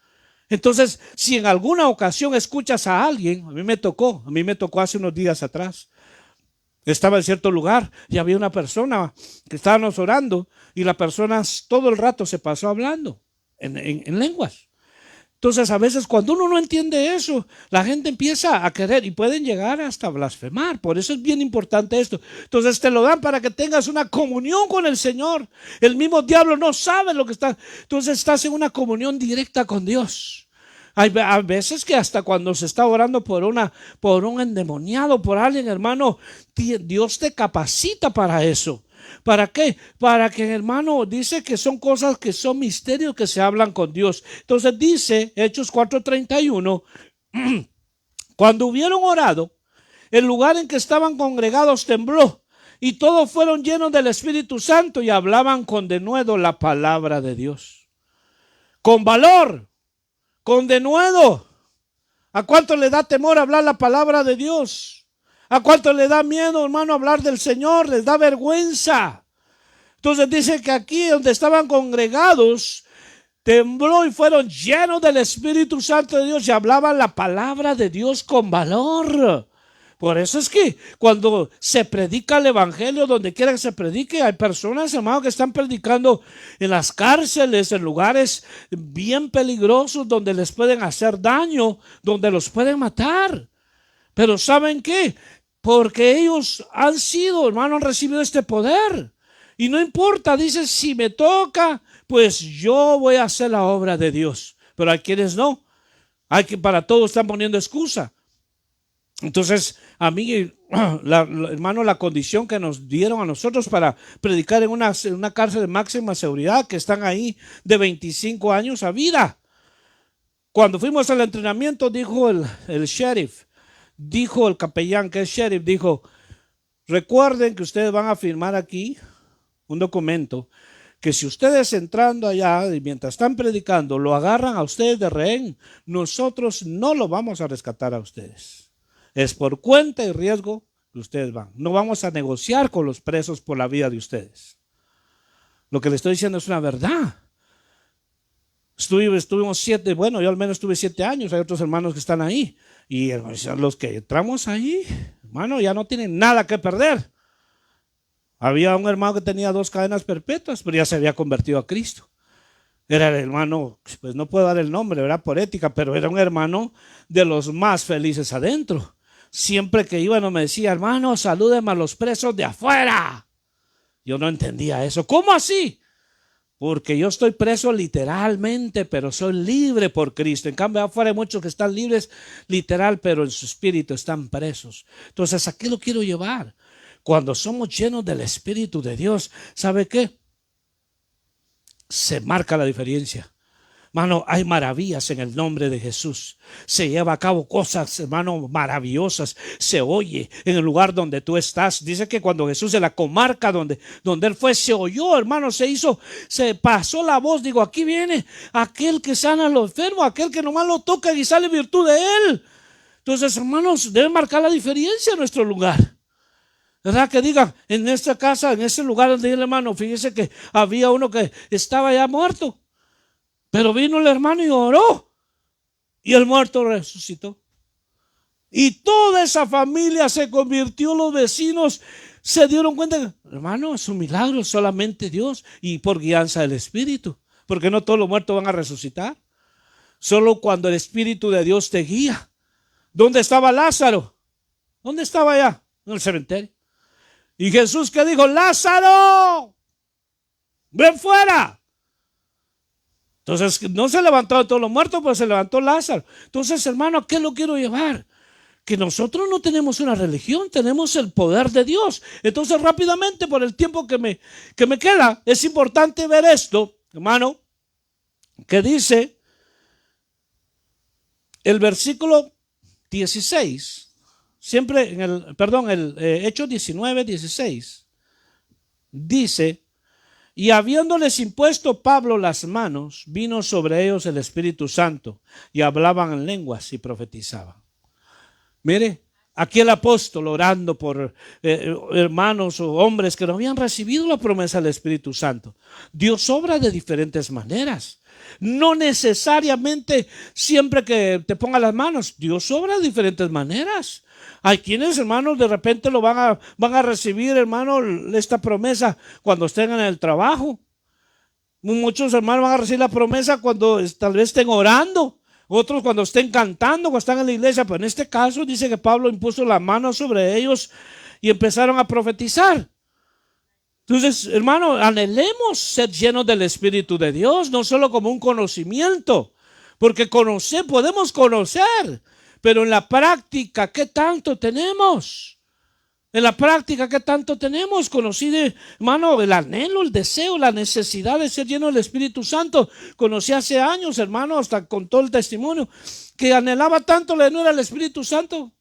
Entonces, si en alguna ocasión escuchas a alguien, a mí me tocó hace unos días atrás. Estaba en cierto lugar y había una persona que estábamos orando y la persona todo el rato se pasó hablando en lenguas. Entonces, a veces cuando uno no entiende eso, la gente empieza a querer y pueden llegar hasta blasfemar. Por eso es bien importante esto. Entonces te lo dan para que tengas una comunión con el Señor. El mismo diablo no sabe lo que está. Entonces estás en una comunión directa con Dios. Hay veces que hasta cuando se está orando por un endemoniado, por alguien, hermano, Dios te capacita para eso. ¿Para qué? Para que, hermano, dice que son cosas que son misterios que se hablan con Dios. Entonces dice Hechos 4:31, cuando hubieron orado, el lugar en que estaban congregados tembló y todos fueron llenos del Espíritu Santo y hablaban con denuedo la palabra de Dios. Con valor. Con denuedo. ¿A cuánto le da temor hablar la palabra de Dios? ¿A cuánto le da miedo, hermano, hablar del Señor? Les da vergüenza. Entonces dice que aquí donde estaban congregados, tembló y fueron llenos del Espíritu Santo de Dios y hablaban la palabra de Dios con valor. Por eso es que cuando se predica el evangelio, donde quiera que se predique, hay personas, hermano, que están predicando en las cárceles, en lugares bien peligrosos, donde les pueden hacer daño, donde los pueden matar. Pero ¿saben qué? Porque ellos han sido, hermano, han recibido este poder. Y no importa, dice, si me toca pues yo voy a hacer la obra de Dios. Pero hay quienes no. Hay que para todo están poniendo excusa. Entonces, a mí, hermano, la condición que nos dieron a nosotros para predicar en una cárcel de máxima seguridad, que están ahí de 25 años a vida. Cuando fuimos al entrenamiento, dijo el sheriff, dijo el capellán que es sheriff, dijo, recuerden que ustedes van a firmar aquí un documento que si ustedes entrando allá y mientras están predicando lo agarran a ustedes de rehén, nosotros no lo vamos a rescatar a ustedes. Es por cuenta y riesgo que ustedes van. No vamos a negociar con los presos por la vida de ustedes. Lo que le estoy diciendo es una verdad. Estuvimos 7, bueno, yo al menos estuve 7 años, hay otros hermanos que están ahí. Y los que entramos ahí, hermano, ya no tienen nada que perder. Había un hermano que tenía 2 cadenas perpetuas, pero ya se había convertido a Cristo. Era el hermano, pues no puedo dar el nombre, ¿verdad? Por ética, pero era un hermano de los más felices adentro. Siempre que iba no me decía, hermano, salúdeme a los presos de afuera. Yo no entendía eso. ¿Cómo así? Porque yo estoy preso literalmente, pero soy libre por Cristo. En cambio, afuera hay muchos que están libres literal, pero en su espíritu están presos. Entonces, ¿a qué lo quiero llevar? Cuando somos llenos del Espíritu de Dios, ¿sabe qué? Se marca la diferencia. Hermano, hay maravillas en el nombre de Jesús. Se lleva a cabo cosas, hermano, maravillosas. Se oye en el lugar donde tú estás. Dice que cuando Jesús en la comarca donde él fue, se oyó, hermano, se pasó la voz. Digo, aquí viene aquel que sana a los enfermos, aquel que nomás lo toca y sale virtud de él. Entonces, hermanos, debe marcar la diferencia en nuestro lugar. ¿Verdad? Que digan, en esta casa, en ese lugar donde el hermano, fíjese que había uno que estaba ya muerto. Pero vino el hermano y oró. Y el muerto resucitó. Y toda esa familia se convirtió, los vecinos se dieron cuenta que, hermano, es un milagro, solamente Dios y por guianza del Espíritu. Porque no todos los muertos van a resucitar. Solo cuando el Espíritu de Dios te guía. ¿Dónde estaba Lázaro? ¿Dónde estaba allá? En el cementerio. Y Jesús que dijo, Lázaro, ven fuera. Entonces no se levantaron todos los muertos, pero se levantó Lázaro. Entonces, hermano, ¿a qué lo quiero llevar? Que nosotros no tenemos una religión, tenemos el poder de Dios. Entonces, rápidamente, por el tiempo que me queda, es importante ver esto, hermano, que dice el versículo 16. Siempre en el Hechos 19, 16, dice, y habiéndoles impuesto Pablo las manos, vino sobre ellos el Espíritu Santo, y hablaban en lenguas y profetizaban. Mire, aquí el apóstol orando por hermanos o hombres que no habían recibido la promesa del Espíritu Santo. Dios obra de diferentes maneras. No necesariamente siempre que te ponga las manos, Dios obra de diferentes maneras. Hay quienes, hermanos, de repente lo van a recibir, hermano, esta promesa cuando estén en el trabajo. Muchos hermanos van a recibir la promesa cuando tal vez estén orando. Otros cuando estén cantando, cuando están en la iglesia. Pero en este caso dice que Pablo impuso la mano sobre ellos y empezaron a profetizar. Entonces, hermano, anhelemos ser llenos del Espíritu de Dios, no solo como un conocimiento, porque podemos conocer, pero en la práctica, ¿qué tanto tenemos? En la práctica, ¿qué tanto tenemos? Conocí, hermano, el anhelo, el deseo, la necesidad de ser lleno del Espíritu Santo. Conocí hace años, hermano, hasta con todo el testimonio, que anhelaba tanto la llenura del Espíritu Santo.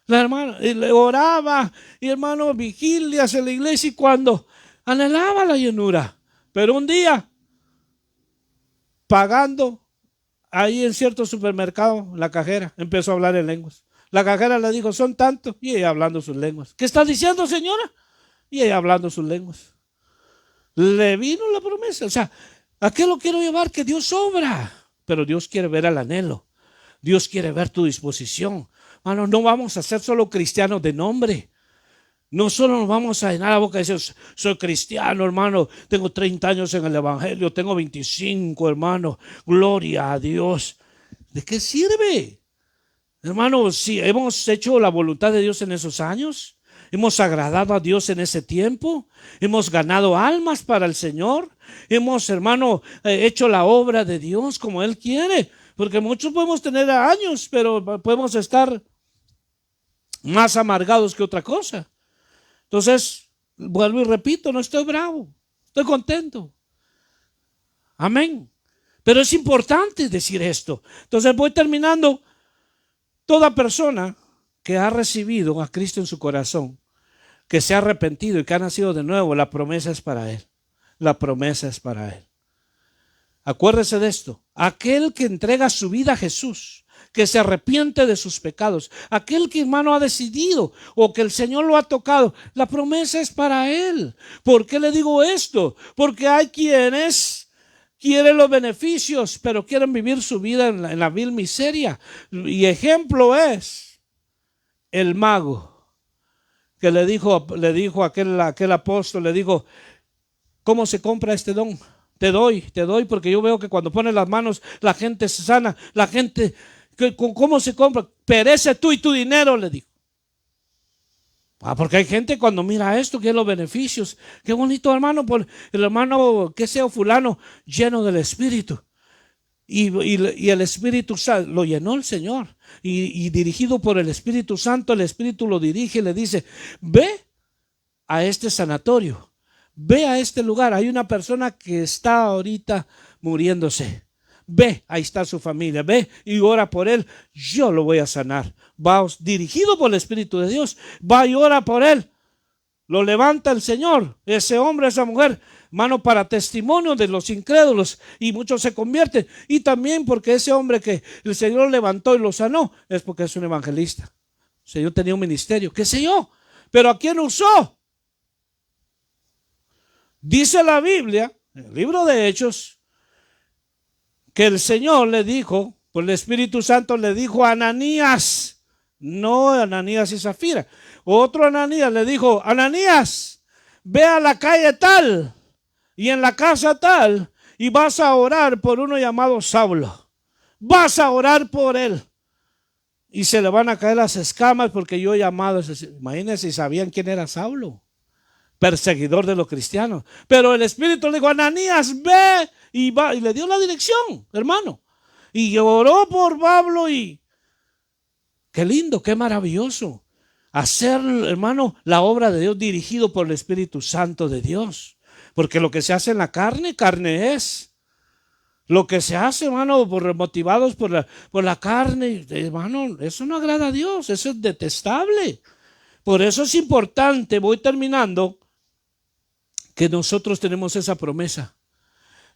La hermana le oraba, y hermano, vigilias en la iglesia, y cuando anhelaba la llenura, pero un día pagando ahí en cierto supermercado, la cajera empezó a hablar en lenguas. La cajera le dijo, son tantos, y ella hablando sus lenguas. ¿Qué está diciendo, señora? Y ella hablando sus lenguas. Le vino la promesa. O sea, ¿a qué lo quiero llevar? Que Dios obra, pero Dios quiere ver el anhelo. Dios quiere ver tu disposición. Mano, no vamos a ser solo cristianos de nombre. No solo nos vamos a llenar la boca y decir, soy cristiano, hermano, tengo 30 años en el evangelio, tengo 25, hermano, gloria a Dios. ¿De qué sirve? Hermano, si hemos hecho la voluntad de Dios en esos años, Hemos agradado a Dios en ese tiempo. Hemos ganado almas para el Señor. Hemos, hermano, hecho la obra de Dios como Él quiere. Porque muchos podemos tener años, pero podemos estar más amargados que otra cosa. Entonces, vuelvo y repito, no estoy bravo, estoy contento. Amén. Pero es importante decir esto. Entonces voy terminando. Toda persona que ha recibido a Cristo en su corazón, que se ha arrepentido y que ha nacido de nuevo, la promesa es para él. La promesa es para él. Acuérdese de esto. Aquel que entrega su vida a Jesús, que se arrepiente de sus pecados, aquel que, hermano, ha decidido o que el Señor lo ha tocado, la promesa es para él. ¿Por qué le digo esto? Porque hay quienes quieren los beneficios, pero quieren vivir su vida en la vil miseria. Y ejemplo es el mago que le dijo aquel apóstol, le dijo: ¿cómo se compra este don? Te doy, porque yo veo que cuando pones las manos la gente se sana, la gente, ¿cómo se compra? Perece tú y tu dinero, le dijo. Porque hay gente cuando mira esto, que es los beneficios. Qué bonito, hermano, por el hermano, que sea fulano, lleno del Espíritu. Y el Espíritu Santo lo llenó el Señor. Y dirigido por el Espíritu Santo, el Espíritu lo dirige y le dice: ve a este sanatorio, ve a este lugar. Hay una persona que está ahorita muriéndose. Ve, ahí está su familia. Ve y ora por él. Yo lo voy a sanar. Va dirigido por el Espíritu de Dios. Va y ora por él. Lo levanta el Señor. Ese hombre, esa mujer, hermano, para testimonio de los incrédulos. Y muchos se convierten. Y también porque ese hombre que el Señor levantó y lo sanó, es porque es un evangelista. El Señor tenía un ministerio, qué sé yo. Pero ¿a quién usó? Dice la Biblia, en el libro de Hechos, que el Señor le dijo, por el Espíritu Santo le dijo a Ananías, no Ananías y Zafira, otro Ananías le dijo: Ananías, ve a la calle tal y en la casa tal y vas a orar por uno llamado Saulo. Vas a orar por él y se le van a caer las escamas, porque yo he llamado. Imagínense si sabían quién era Saulo, perseguidor de los cristianos. Pero el Espíritu le dijo: Ananías, ve, y va, y le dio la dirección, hermano. Y oró por Pablo. Y qué lindo, qué maravilloso hacer, hermano, la obra de Dios dirigido por el Espíritu Santo de Dios. Porque lo que se hace en la carne, carne es. Lo que se hace, hermano, motivados por la carne, hermano, eso no agrada a Dios, eso es detestable. Por eso es importante, voy terminando, que nosotros tenemos esa promesa.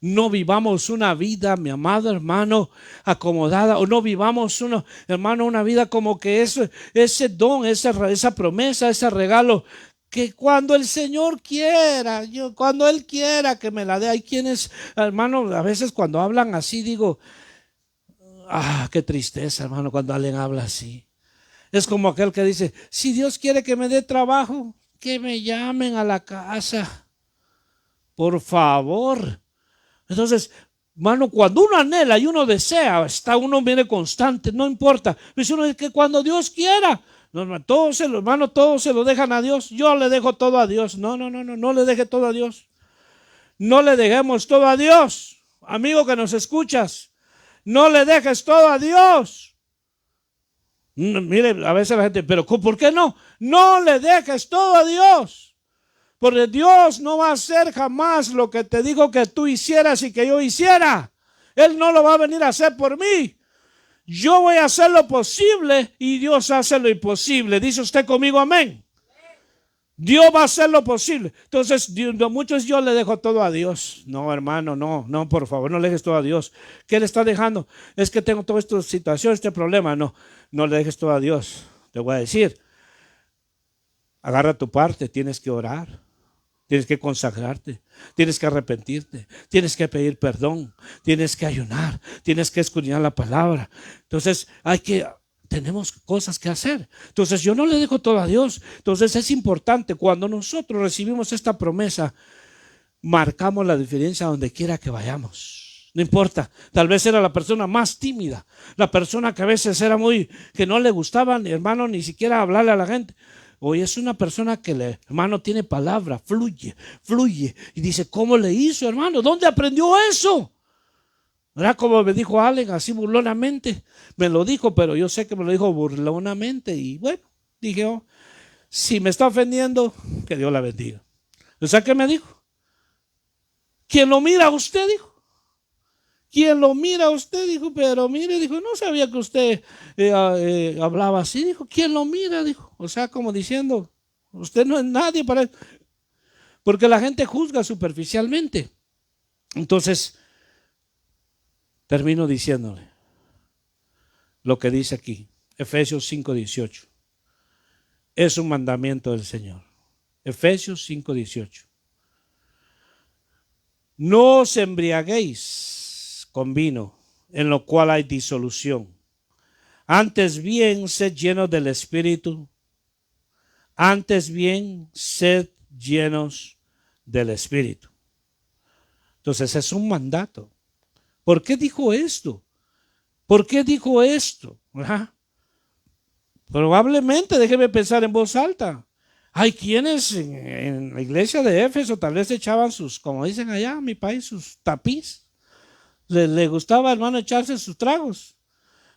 No vivamos una vida, mi amado hermano, acomodada, o no vivamos una vida como que ese don, esa promesa, ese regalo, que cuando el Señor quiera, cuando Él quiera que me la dé. Hay quienes, hermano, a veces cuando hablan así digo: qué tristeza, hermano, cuando alguien habla así. Es como aquel que dice: si Dios quiere que me dé trabajo, que me llamen a la casa, por favor. Entonces, hermano, cuando uno anhela y uno desea, uno viene constante, no importa. Pero uno dice que cuando Dios quiera, todo se lo dejan a Dios. Yo le dejo todo a Dios. No le deje todo a Dios. No le dejemos todo a Dios. Amigo que nos escuchas, no le dejes todo a Dios. Mire, a veces la gente: pero ¿por qué no? No le dejes todo a Dios. Porque Dios no va a hacer jamás lo que te dijo que tú hicieras y que yo hiciera. Él no lo va a venir a hacer por mí. Yo voy a hacer lo posible y Dios hace lo imposible. ¿Dice usted conmigo amén? Dios va a hacer lo posible. Entonces, muchos yo le dejo todo a Dios. No, hermano, no, por favor, no le dejes todo a Dios. ¿Qué le está dejando? Es que tengo toda esta situación, este problema. No le dejes todo a Dios. Te voy a decir: agarra tu parte, tienes que orar. Tienes que consagrarte, tienes que arrepentirte, tienes que pedir perdón, tienes que ayunar, tienes que escudriñar la palabra. Entonces tenemos cosas que hacer. Entonces yo no le dejo todo a Dios. Entonces es importante, cuando nosotros recibimos esta promesa, marcamos la diferencia donde quiera que vayamos. No importa, tal vez era la persona más tímida, la persona que a veces era que no le gustaba, hermano, ni siquiera hablarle a la gente. Hoy es una persona que, hermano, tiene palabra, fluye, fluye. Y dice, ¿cómo le hizo, hermano? ¿Dónde aprendió eso? ¿Verdad? Como me dijo Allen, así burlonamente. Me lo dijo, pero yo sé que me lo dijo burlonamente. Y bueno, dije, oh, si me está ofendiendo, que Dios la bendiga. O sea, ¿qué me dijo? Quien lo mira a usted, dijo. Quien lo mira a usted, dijo, pero mire, dijo, no sabía que usted hablaba así, dijo, ¿quién lo mira? Dijo, o sea, como diciendo, usted no es nadie para él, porque la gente juzga superficialmente. Entonces, termino diciéndole lo que dice aquí, Efesios 5:18. Es un mandamiento del Señor. Efesios 5:18. No os embriaguéis con vino, en lo cual hay disolución. Antes bien, sed llenos del Espíritu. Antes bien, sed llenos del Espíritu. Entonces es un mandato. ¿Por qué dijo esto? ¿Por qué dijo esto? ¿Verdad? Probablemente, déjeme pensar en voz alta. Hay quienes en la iglesia de Éfeso tal vez echaban sus, como dicen allá en mi país, sus tapiz. Le gustaba, hermano, echarse sus tragos.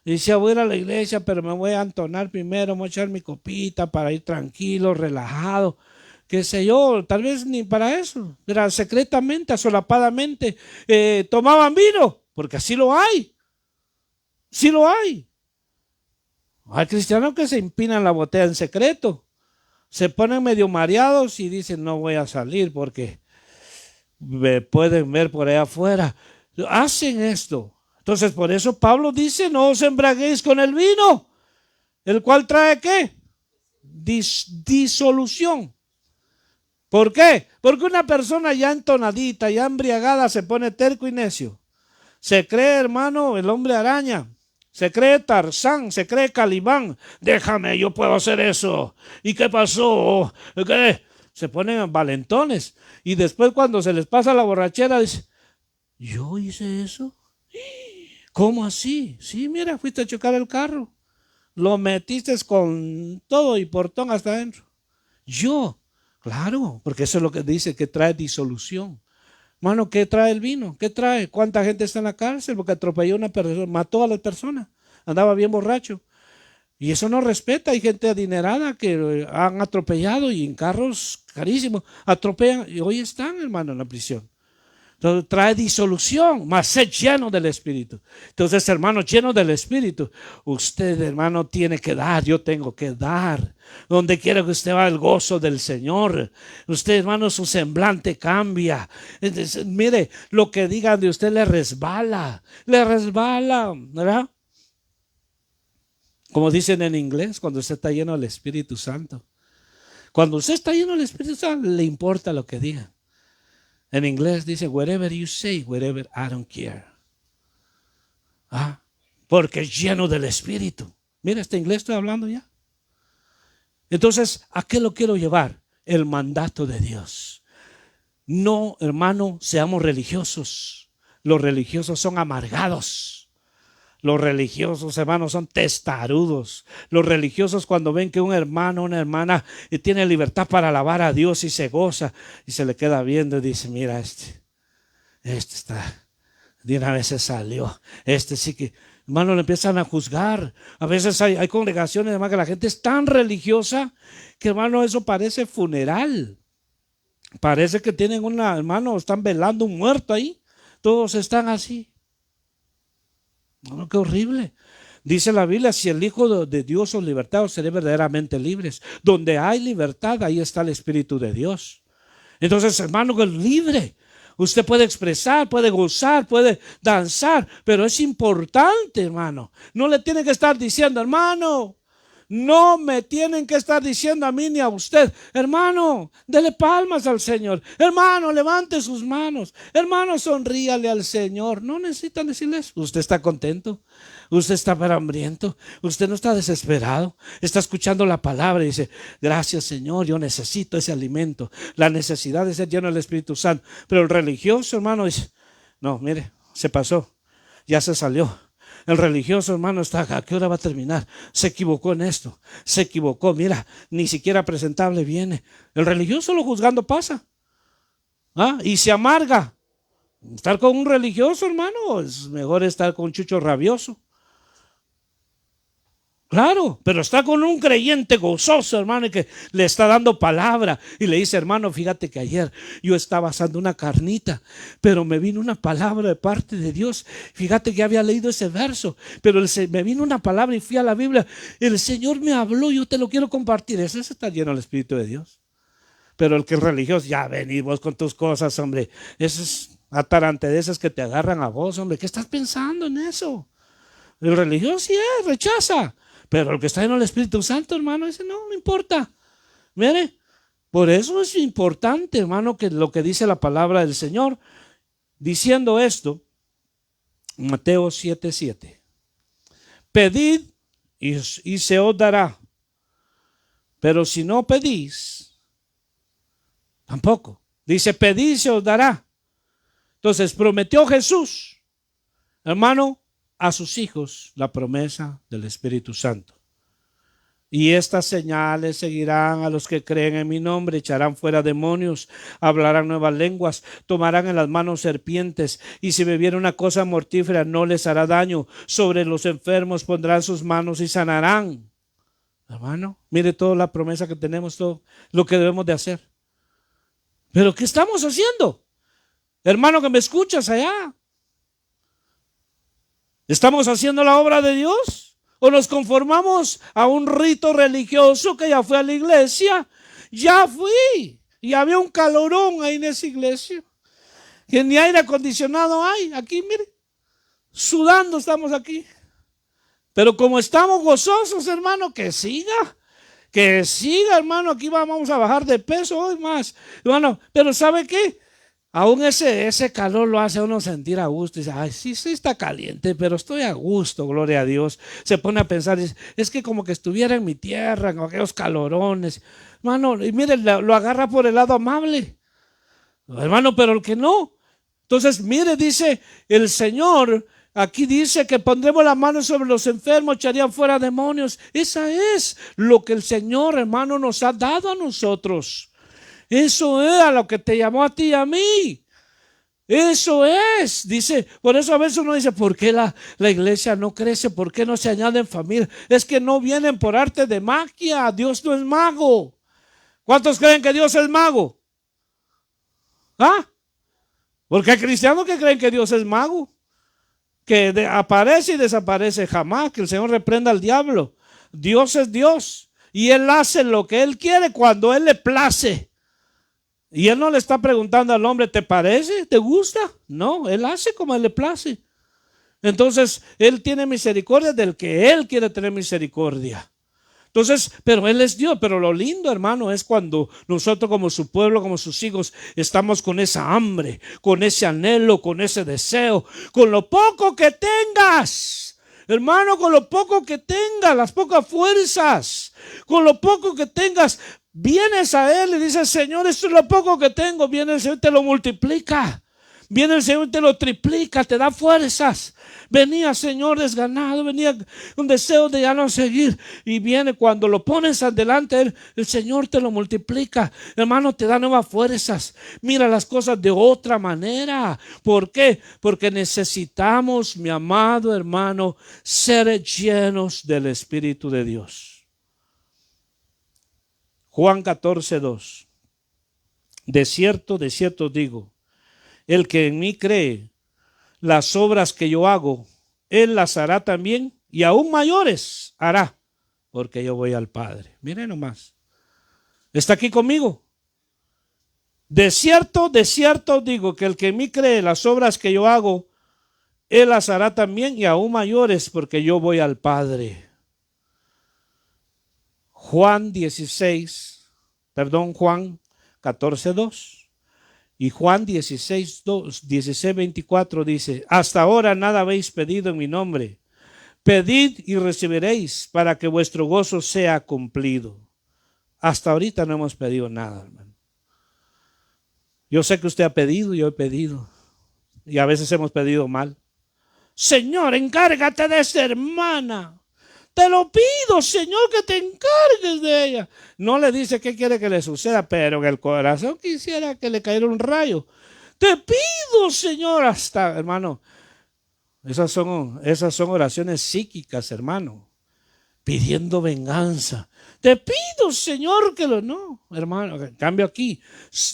Y decía, voy a ir a la iglesia, pero me voy a entonar primero, voy a echar mi copita para ir tranquilo, relajado. Qué sé yo, tal vez ni para eso. Era secretamente, solapadamente, tomaban vino, porque así lo hay. Sí lo hay. Hay cristianos que se empinan la botella en secreto. Se ponen medio mareados y dicen, no voy a salir porque me pueden ver por allá afuera. Hacen esto. Entonces, por eso Pablo dice, no os embriaguéis con el vino, el cual trae ¿qué? Disolución. ¿Por qué? Porque una persona ya entonadita, ya embriagada, se pone terco y necio. Se cree, hermano, el hombre araña. Se cree Tarzán, se cree Calibán. Déjame, yo puedo hacer eso. ¿Y qué pasó? ¿Qué? Se ponen valentones. Y después cuando se les pasa la borrachera, dice, ¿yo hice eso? ¿Cómo así? Sí, mira, fuiste a chocar el carro. Lo metiste con todo y portón hasta adentro. Yo, claro, porque eso es lo que dice, que trae disolución. Mano, ¿qué trae el vino? ¿Qué trae? ¿Cuánta gente está en la cárcel? Porque atropelló a una persona, mató a las personas, andaba bien borracho. Y eso no respeta. Hay gente adinerada que han atropellado y en carros carísimos atropellan y hoy están, hermano, en la prisión. Entonces trae disolución, mas sed lleno del Espíritu. Entonces, hermano, lleno del Espíritu, usted, hermano, tiene que dar, yo tengo que dar. Donde quiera que usted va, el gozo del Señor. Usted, hermano, su semblante cambia. Entonces, mire, lo que digan de usted le resbala, ¿verdad? Como dicen en inglés, cuando usted está lleno del Espíritu Santo. Cuando usted está lleno del Espíritu Santo, le importa lo que digan. En inglés dice, whatever you say, whatever, I don't care. Porque es lleno del Espíritu. Mira, este inglés estoy hablando ya. Entonces, ¿a qué lo quiero llevar? El mandato de Dios. No, hermano, seamos religiosos. Los religiosos son amargados. Los religiosos, hermanos, son testarudos. Los religiosos cuando ven que un hermano, una hermana tiene libertad para alabar a Dios y se goza y se le queda viendo y dice, mira, este está, de una vez se salió. Sí que, hermano, le empiezan a juzgar. A veces hay congregaciones, hermano, que la gente es tan religiosa que, hermano, eso parece funeral. Parece que tienen hermano, están velando un muerto ahí. Todos están así. No, qué horrible. Dice la Biblia, si el Hijo de Dios os libertad, os seré verdaderamente libres. Donde hay libertad, ahí está el Espíritu de Dios. Entonces, hermano, que es libre. Usted puede expresar, puede gozar, puede danzar, pero es importante, hermano. No le tienen que estar diciendo, hermano, no me tienen que estar diciendo a mí ni a usted, hermano, dele palmas al Señor, hermano, levante sus manos, hermano, sonríale al Señor. No necesitan decirles, usted está contento, usted está hambriento, usted no está desesperado, está escuchando la palabra y dice, gracias Señor, yo necesito ese alimento, la necesidad de ser lleno del Espíritu Santo. Pero el religioso, hermano, dice, no, mire, se pasó, ya se salió. El religioso, hermano, está, ¿a qué hora va a terminar? Se equivocó en esto, se equivocó, mira, ni siquiera presentable viene. El religioso lo juzgando pasa. ¿Ah? Y se amarga. Estar con un religioso, hermano, es mejor estar con un chucho rabioso. Claro, pero está con un creyente gozoso, hermano, y que le está dando palabra y le dice, hermano, fíjate que ayer yo estaba asando una carnita, pero me vino una palabra de parte de Dios. Fíjate que había leído ese verso, pero me vino una palabra y fui a la Biblia. El Señor me habló, yo te lo quiero compartir. Ese está lleno del Espíritu de Dios. Pero el que es religioso, ya vení vos con tus cosas, hombre. Esas atarantedeces que te agarran a vos, hombre. ¿Qué estás pensando en eso? El religioso sí es, rechaza. Pero el que está en el Espíritu Santo, hermano, ese no importa. Mire, por eso es importante, hermano, que lo que dice la palabra del Señor. Diciendo esto, Mateo 7:7. Pedid y se os dará. Pero si no pedís, tampoco. Dice, pedid y se os dará. Entonces prometió Jesús, hermano, a sus hijos la promesa del Espíritu Santo. Y estas señales seguirán a los que creen en mi nombre: echarán fuera demonios, hablarán nuevas lenguas, tomarán en las manos serpientes, y si bebieren una cosa mortífera no les hará daño. Sobre los enfermos pondrán sus manos y sanarán. Hermano, mire toda la promesa que tenemos, todo lo que debemos de hacer. Pero ¿qué estamos haciendo? Hermano que me escuchas allá, ¿estamos haciendo la obra de Dios? ¿O nos conformamos a un rito religioso que ya fue a la iglesia? Ya fui. Y había un calorón ahí en esa iglesia. Que ni aire acondicionado hay. Aquí, mire. Sudando estamos aquí. Pero como estamos gozosos, hermano, que siga. Que siga, hermano. Aquí vamos a bajar de peso hoy más. Hermano, pero ¿sabe qué? Aún ese calor lo hace a uno sentir a gusto. Dice, ay, sí está caliente, pero estoy a gusto, gloria a Dios. Se pone a pensar, dice, es que como que estuviera en mi tierra, con aquellos calorones. Hermano, y mire, lo agarra por el lado amable. Hermano, pero el que no. Entonces, mire, dice el Señor, aquí dice que pondremos la mano sobre los enfermos, echarían fuera demonios. Esa es lo que el Señor, hermano, nos ha dado a nosotros. Eso es a lo que te llamó a ti y a mí. Eso es, dice, por eso a veces uno dice, ¿por qué la iglesia no crece? ¿Por qué no se añaden familias? Es que no vienen por arte de magia. Dios no es mago. ¿Cuántos creen que Dios es mago? ¿Ah? Porque hay cristianos que creen que Dios es mago, que aparece y desaparece jamás, que el Señor reprenda al diablo. Dios es Dios y Él hace lo que Él quiere cuando Él le place. Y Él no le está preguntando al hombre, ¿te parece? ¿Te gusta? No, Él hace como Él le place. Entonces, Él tiene misericordia del que Él quiere tener misericordia. Entonces, pero Él es Dios. Pero lo lindo, hermano, es cuando nosotros como su pueblo, como sus hijos, estamos con esa hambre, con ese anhelo, con ese deseo, con lo poco que tengas. Hermano, con lo poco que tengas, las pocas fuerzas, con lo poco que tengas, vienes a Él y dices, Señor, esto es lo poco que tengo. Viene el Señor y te lo multiplica. Viene el Señor y te lo triplica, te da fuerzas. Venía, Señor, desganado, venía un deseo de ya no seguir. Y viene cuando lo pones adelante, el Señor te lo multiplica. Hermano, te da nuevas fuerzas. Mira las cosas de otra manera. ¿Por qué? Porque necesitamos, mi amado hermano, ser llenos del Espíritu de Dios. Juan 14:2. De cierto os digo, el que en mí cree, las obras que yo hago, él las hará también, y aún mayores hará, porque yo voy al Padre. Miren nomás. ¿Está aquí conmigo? De cierto os digo, que el que en mí cree, las obras que yo hago, él las hará también, y aún mayores, porque yo voy al Padre. Juan 14:2. Y Juan 16:24 dice, hasta ahora nada habéis pedido en mi nombre. Pedid y recibiréis, para que vuestro gozo sea cumplido. Hasta ahorita no hemos pedido nada, hermano. Yo sé que usted ha pedido, yo he pedido. Y a veces hemos pedido mal. Señor, encárgate de esta hermana. Te lo pido, Señor, que te encargues de ella. No le dice qué quiere que le suceda, pero en el corazón quisiera que le cayera un rayo. Te pido, Señor, hasta, hermano, esas son oraciones psíquicas, hermano, pidiendo venganza. Te pido, Señor, que lo... No, hermano, en cambio aquí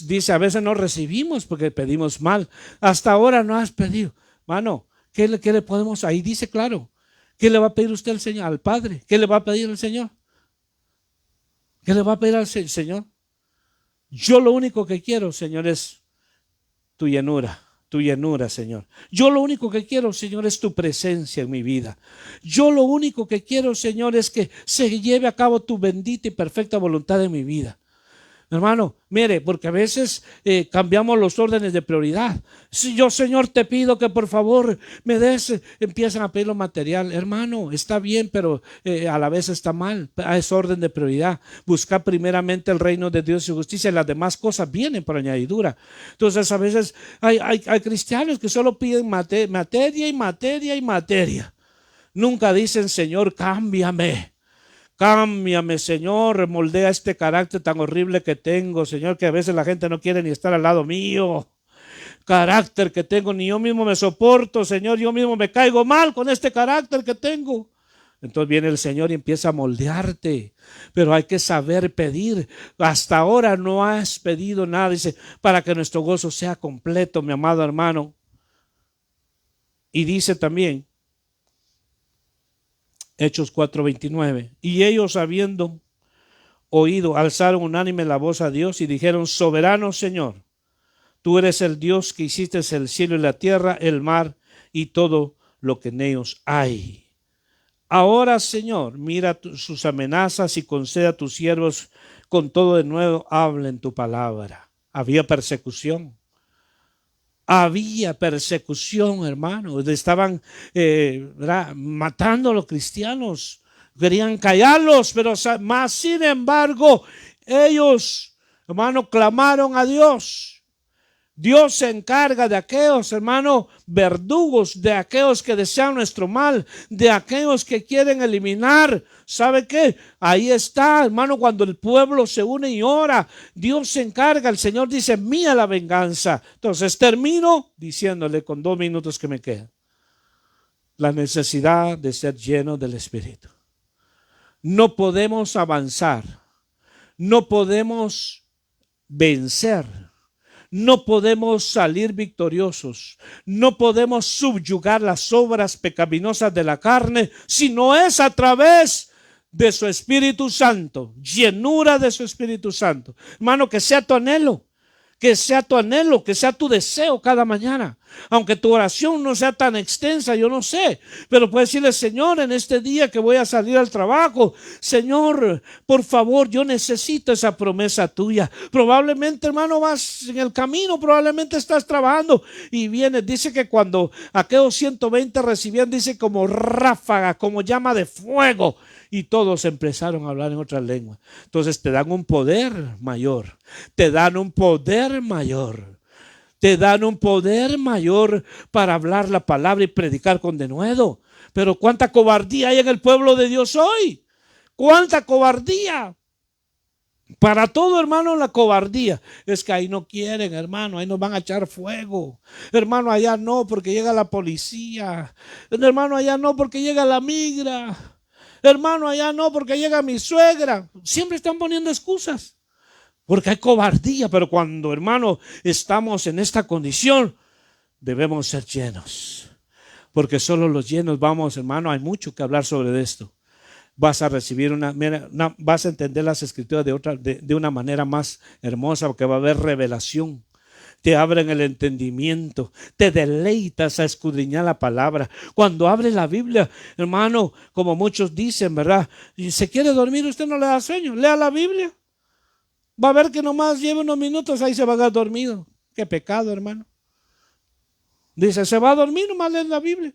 dice, a veces no recibimos porque pedimos mal. Hasta ahora no has pedido. Hermano, ¿qué le podemos? Ahí dice claro. ¿Qué le va a pedir usted al Señor? Al Padre. ¿Qué le va a pedir al Señor? ¿Qué le va a pedir al Señor? Yo lo único que quiero, Señor, es tu llenura, Señor. Yo lo único que quiero, Señor, es tu presencia en mi vida. Yo lo único que quiero, Señor, es que se lleve a cabo tu bendita y perfecta voluntad en mi vida. Hermano, mire, porque a veces cambiamos los órdenes de prioridad. Si yo, Señor, te pido que por favor me des, empiezan a pedir lo material. Hermano, está bien, pero a la vez está mal. Es orden de prioridad. Buscar primeramente el reino de Dios y justicia, y las demás cosas vienen por añadidura. Entonces, a veces hay cristianos que solo piden materia y materia y materia. Nunca dicen, Señor, cámbiame. Cámbiame, Señor, moldea este carácter tan horrible que tengo, Señor, que a veces la gente no quiere ni estar al lado mío. Carácter que tengo, ni yo mismo me soporto, Señor, yo mismo me caigo mal con este carácter que tengo. Entonces viene el Señor y empieza a moldearte, pero hay que saber pedir. Hasta ahora no has pedido nada, dice, para que nuestro gozo sea completo, mi amado hermano. Y dice también, Hechos 4:29, y ellos habiendo oído, alzaron unánime la voz a Dios y dijeron, soberano Señor, tú eres el Dios que hiciste el cielo y la tierra, el mar y todo lo que en ellos hay. Ahora, Señor, mira sus amenazas y concede a tus siervos con todo de nuevo, hablen tu palabra. Había persecución. Había persecución, hermano. Estaban matando a los cristianos. Querían callarlos, pero más sin embargo, ellos, hermano, clamaron a Dios. Dios se encarga de aquellos, hermano, verdugos, de aquellos que desean nuestro mal, de aquellos que quieren eliminar. ¿Sabe qué? Ahí está, hermano, cuando el pueblo se une y ora, Dios se encarga. El Señor dice, mía la venganza. Entonces termino diciéndole con 2 minutos que me quedan, la necesidad de ser lleno del Espíritu. No podemos avanzar, no podemos vencer, no podemos salir victoriosos, no podemos subyugar las obras pecaminosas de la carne, si no es a través de su Espíritu Santo, llenura de su Espíritu Santo. Hermano, que sea tu anhelo, que sea tu anhelo, que sea tu deseo cada mañana. Aunque tu oración no sea tan extensa, yo no sé, pero puedes decirle, Señor, en este día que voy a salir al trabajo, Señor, por favor, yo necesito esa promesa tuya. Probablemente, hermano, vas en el camino, probablemente estás trabajando y vienes. Dice que cuando aquellos 120 recibían, dice como ráfaga, como llama de fuego, y todos empezaron a hablar en otras lenguas. Entonces te dan un poder mayor, te dan un poder mayor. Te dan un poder mayor para hablar la palabra y predicar con denuedo. Pero cuánta cobardía hay en el pueblo de Dios hoy. Cuánta cobardía. Para todo, hermano, la cobardía. Es que ahí no quieren, hermano, ahí nos van a echar fuego. Hermano, allá no, porque llega la policía. Hermano, allá no, porque llega la migra. Hermano, allá no, porque llega mi suegra. Siempre están poniendo excusas. Porque hay cobardía, pero cuando, hermano, estamos en esta condición, debemos ser llenos. Porque solo los llenos vamos, hermano, hay mucho que hablar sobre esto. Vas a recibir vas a entender las escrituras de una manera más hermosa, porque va a haber revelación. Te abren el entendimiento, te deleitas a escudriñar la palabra. Cuando abre la Biblia, hermano, como muchos dicen, ¿verdad? Si se quiere dormir, usted no le da sueño, lea la Biblia. Va a ver que nomás lleva unos minutos, ahí se va a quedar dormido. Qué pecado, hermano. Dice, se va a dormir, nomás lee la Biblia.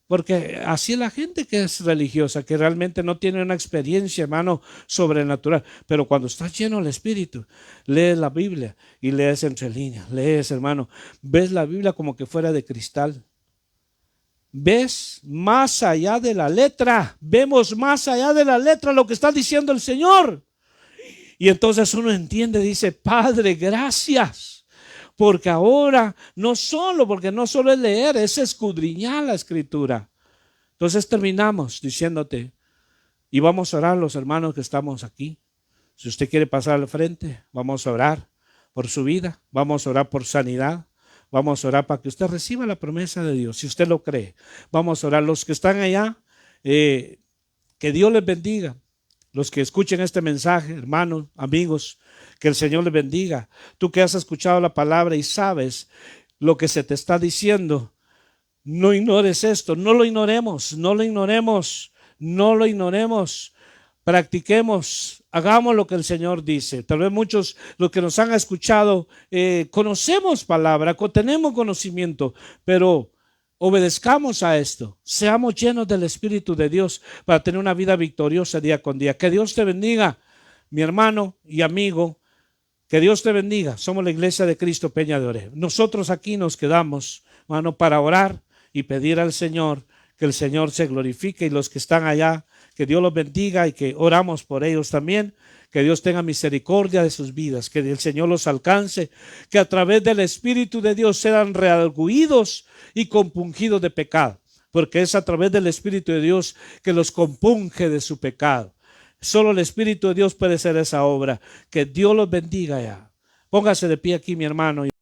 Porque así es la gente que es religiosa, que realmente no tiene una experiencia, hermano, sobrenatural. Pero cuando estás lleno del Espíritu, lees la Biblia y lees entre líneas. Lees, hermano, ves la Biblia como que fuera de cristal. ves más allá de la letra, vemos más allá de la letra lo que está diciendo el Señor. Y entonces uno entiende, dice, Padre, gracias. Porque ahora porque no solo es leer, es escudriñar la escritura. Entonces terminamos diciéndote, y vamos a orar los hermanos que estamos aquí. Si usted quiere pasar al frente, vamos a orar por su vida, vamos a orar por sanidad, vamos a orar para que usted reciba la promesa de Dios, si usted lo cree. Vamos a orar los que están allá, que Dios les bendiga. Los que escuchen este mensaje, hermanos, amigos, que el Señor les bendiga. Tú que has escuchado la palabra y sabes lo que se te está diciendo, no ignores esto, no lo ignoremos, no lo ignoremos, no lo ignoremos. Practiquemos, hagamos lo que el Señor dice. Tal vez muchos, los que nos han escuchado, conocemos palabra, tenemos conocimiento, pero obedezcamos a esto. Seamos llenos del Espíritu de Dios para tener una vida victoriosa día con día. Que Dios te bendiga, mi hermano y amigo. Que Dios te bendiga. Somos la Iglesia de Cristo Peña de Oreb. Nosotros aquí nos quedamos, hermano, para orar y pedir al Señor que el Señor se glorifique, y los que están allá, que Dios los bendiga y que oramos por ellos también. Que Dios tenga misericordia de sus vidas, que el Señor los alcance, que a través del Espíritu de Dios sean redargüidos y compungidos de pecado, porque es a través del Espíritu de Dios que los compunge de su pecado. Solo el Espíritu de Dios puede hacer esa obra. Que Dios los bendiga ya. Póngase de pie aquí, mi hermano.